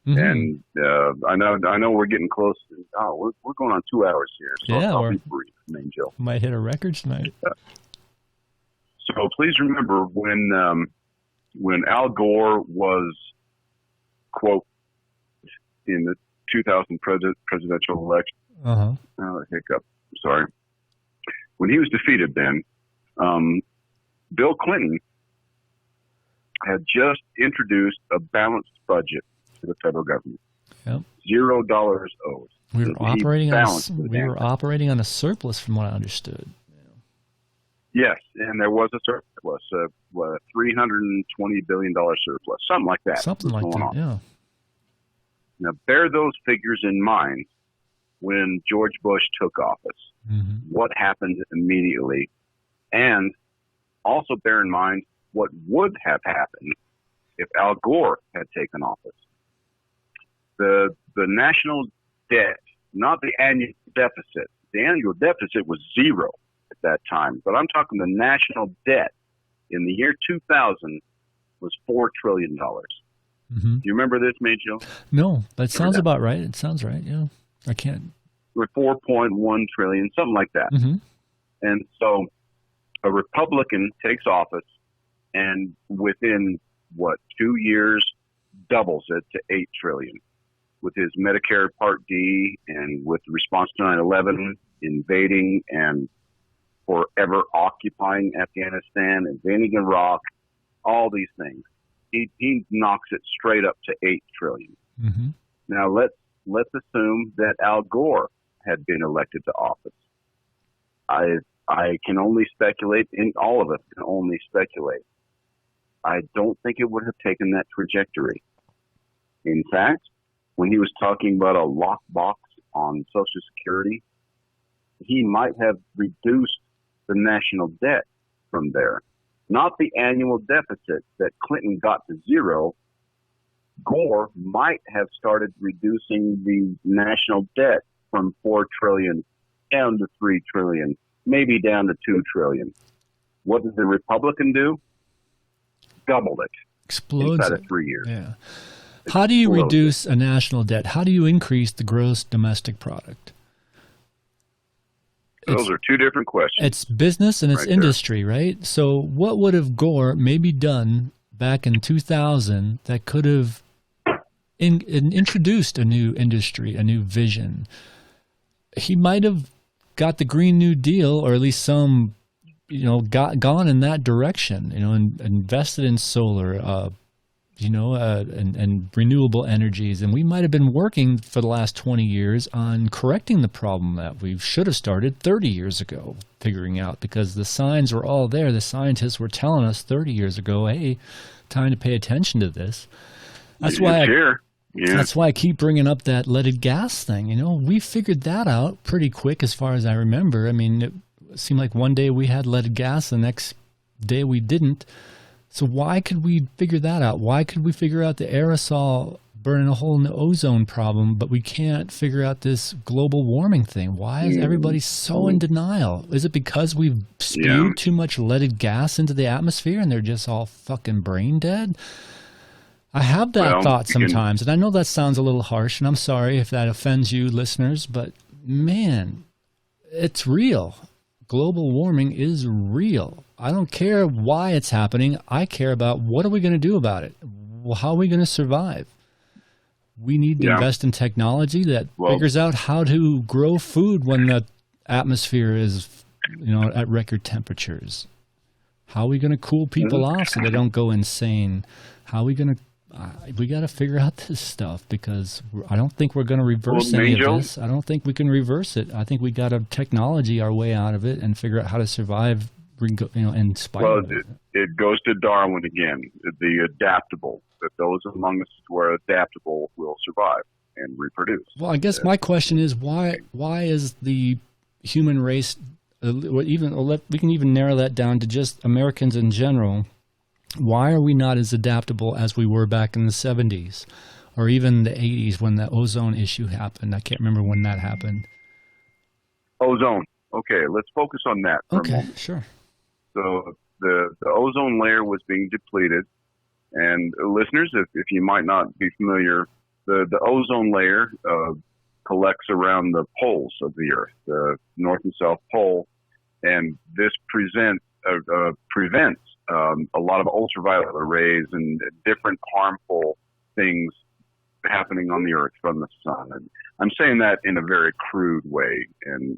And I know we're getting close. We're going on 2 hours here. So I'll be brief, Joe. Might hit a record tonight. So please remember when Al Gore was, quote, in the 2000 presidential election. Hiccup. Sorry. When he was defeated then, Bill Clinton had just introduced a balanced budget to the federal government. Yep. $0 owed. We were operating on a surplus from what I understood. Yes, and there was a surplus, $320 billion surplus, something like that. Something like that, yeah. Now, bear those figures in mind when George Bush took office. What happened immediately, and also bear in mind what would have happened if Al Gore had taken office. The national debt, not the annual deficit. The annual deficit was zero at that time, but I'm talking the national debt in the year 2000 was $4 trillion. Do you remember this, Joe? No, that sounds about right. It sounds right. Yeah, I can't. We're 4.1 trillion, something like that. And so a Republican takes office, and within 2 years, doubles it to 8 trillion. With his Medicare Part D and with the response to 9/11, invading and forever occupying Afghanistan, invading Iraq, all these things. He knocks it straight up to $8 trillion. Mm-hmm. Now let's assume that Al Gore had been elected to office. I can only speculate, and all of us can only speculate. I don't think it would have taken that trajectory. In fact, when he was talking about a lockbox on Social Security, he might have reduced the national debt from there. Not the annual deficit that Clinton got to zero. Gore might have started reducing the national debt from $4 trillion down to $3 trillion, maybe down to $2 trillion. What did the Republican do? Doubled it. Explodes inside it. of 3 years. Yeah. How do you reduce a national debt? How do you increase the gross domestic product? Those are two different questions. It's business and it's industry, right? So what would have Gore maybe done back in 2000 that could have introduced a new industry, a new vision? He might have got the Green New Deal, or at least some, gone in that direction, and invested in solar, and renewable energies. And we might have been working for the last 20 years on correcting the problem that we should have started 30 years ago, figuring out, because the signs were all there. The scientists were telling us 30 years ago, hey, time to pay attention to this. That's why That's why I keep bringing up that leaded gas thing. We figured that out pretty quick as far as I remember. I mean, it seemed like one day we had leaded gas, the next day we didn't. So why could we figure that out? Why could we figure out the aerosol burning a hole in the ozone problem, but we can't figure out this global warming thing? Why is everybody so in denial? Is it because we've spewed too much leaded gas into the atmosphere and they're just all fucking brain dead? I have that thought sometimes, and I know that sounds a little harsh, and I'm sorry if that offends you listeners, but man, it's real. Global warming is real. I don't care why it's happening. I care about what are we going to do about it? Well, how are we going to survive? We need to invest in technology that figures out how to grow food when the atmosphere is, at record temperatures. How are we going to cool people off so they don't go insane? How are we going to we got to figure out this stuff, because I don't think we're going to reverse any of this. I don't think we can reverse it. I think we got to technology our way out of it and figure out how to survive, in spite of it. It goes to Darwin again, the adaptable, that those among us who are adaptable will survive and reproduce. Well, I guess my question is, why is the human race, we can even narrow that down to just Americans in general, why are we not as adaptable as we were back in the 70s or even the 80s when the ozone issue happened? I can't remember when that happened. Ozone. Okay, let's focus on that for a moment. Okay, sure. So the ozone layer was being depleted. And listeners, if you might not be familiar, the ozone layer collects around the poles of the Earth, the North and South Pole. And this prevents a lot of ultraviolet rays and different harmful things happening on the Earth from the sun. And I'm saying that in a very crude way and,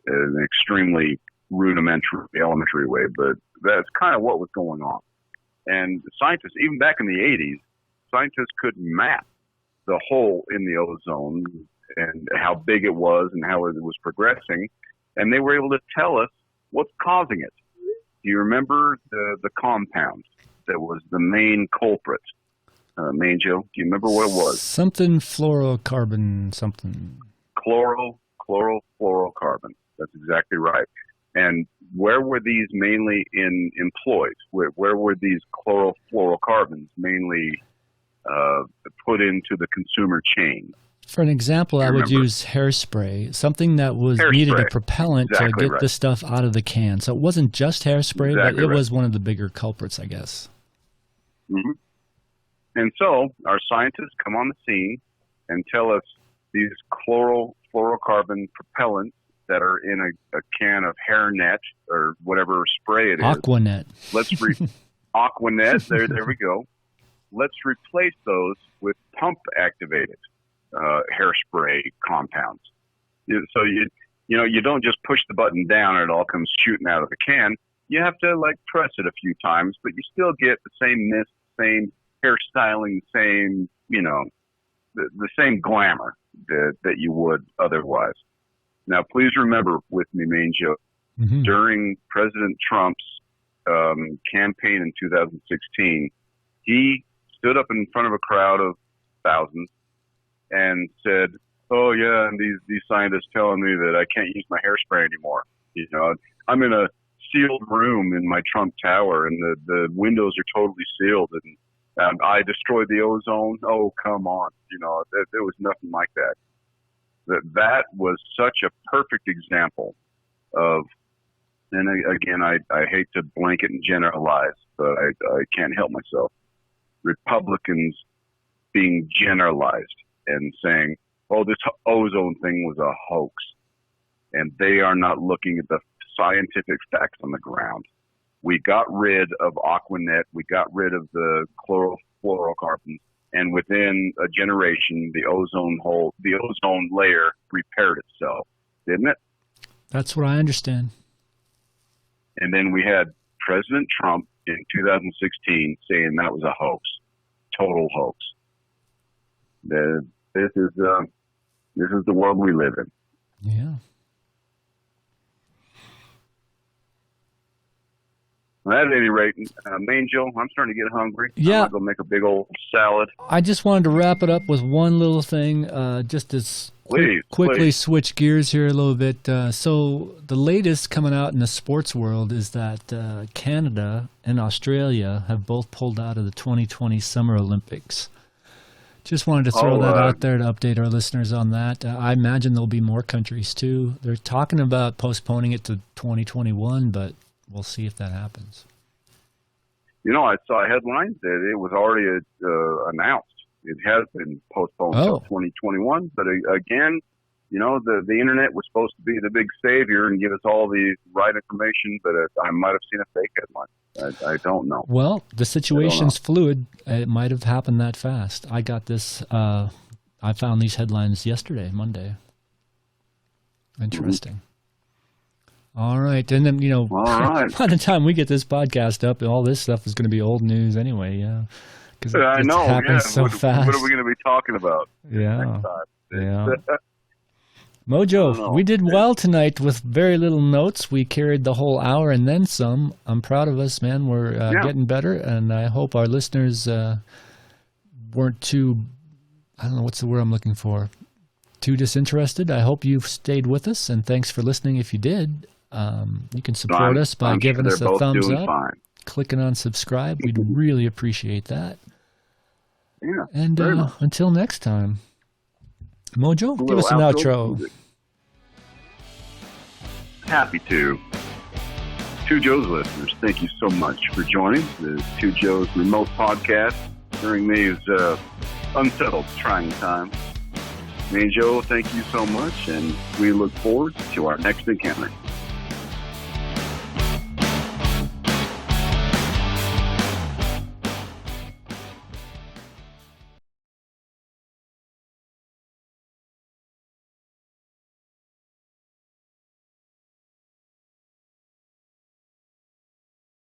an extremely rudimentary, elementary way, but that's kind of what was going on. And scientists, even back in the 80s, scientists could map the hole in the ozone and how big it was and how it was progressing. And they were able to tell us what's causing it. Do you remember the compound that was the main culprit? Manjo, do you remember what it was? Something fluorocarbon, something. Chlorofluorocarbon. That's exactly right. And where were these mainly employed? Where were these chlorofluorocarbons mainly put into the consumer chain? For an example, I would use hairspray, something that needed a propellant to get the stuff out of the can. So it wasn't just hairspray, but it was one of the bigger culprits, I guess. Mm-hmm. And so our scientists come on the scene and tell us these chlorofluorocarbon propellants that are in a can of hairnet or whatever spray it is. Aquanet. Aquanet, there we go. Let's replace those with pump-activated hairspray compounds. So you don't just push the button down and it all comes shooting out of the can. You have to like press it a few times, but you still get the same mist, same hairstyling, same, the same glamour that you would otherwise. Now, please remember with me, Main Joe, during President Trump's campaign in 2016, he stood up in front of a crowd of thousands and said, "Oh yeah, and these scientists telling me that I can't use my hairspray anymore. I'm in a sealed room in my Trump Tower, and the windows are totally sealed, and I destroyed the ozone. Oh, come on, there was nothing like that. That was such a perfect example of, and again, I hate to blanket and generalize, but I can't help myself. Republicans being generalized and saying, oh, this ozone thing was a hoax. And they are not looking at the scientific facts on the ground. We got rid of Aquanet. We got rid of the chlorofluorocarbons. And within a generation, the ozone layer repaired itself, didn't it? That's what I understand. And then we had President Trump in 2016 saying that was a hoax, total hoax. This is the world we live in. Yeah. Well, at any rate, Main Joe, I'm starting to get hungry. Yeah. I'm going to go make a big old salad. I just wanted to wrap it up with one little thing, just to quickly switch gears here a little bit. So the latest coming out in the sports world is that Canada and Australia have both pulled out of the 2020 Summer Olympics. Just wanted to throw that out there to update our listeners on that. I imagine there'll be more countries too. They're talking about postponing it to 2021, but we'll see if that happens. I saw a headline that it was already announced. It has been postponed until 2021. But again, the internet was supposed to be the big savior and give us all the right information, but I might have seen a fake headline. I don't know. Well, the situation's fluid. It might have happened that fast. I got this. I found these headlines yesterday, Monday. Interesting. All right. And then, by the time we get this podcast up, all this stuff is going to be old news anyway. Yeah. Because it happens so fast. What are we going to be talking about next time? Yeah. Mojo, we did well tonight with very little notes. We carried the whole hour and then some. I'm proud of us, man. We're getting better, and I hope our listeners weren't too, I don't know, what's the word I'm looking for, too disinterested. I hope you've stayed with us, and thanks for listening if you did. You can support us by giving us a thumbs up, clicking on subscribe. We'd really appreciate that. Yeah. And until next time. Mojo, give us an outro. Music. Happy to. Two Joe's listeners, thank you so much for joining the Two Joe's remote podcast during these unsettled, trying times. Me and Joe, thank you so much, and we look forward to our next encounter.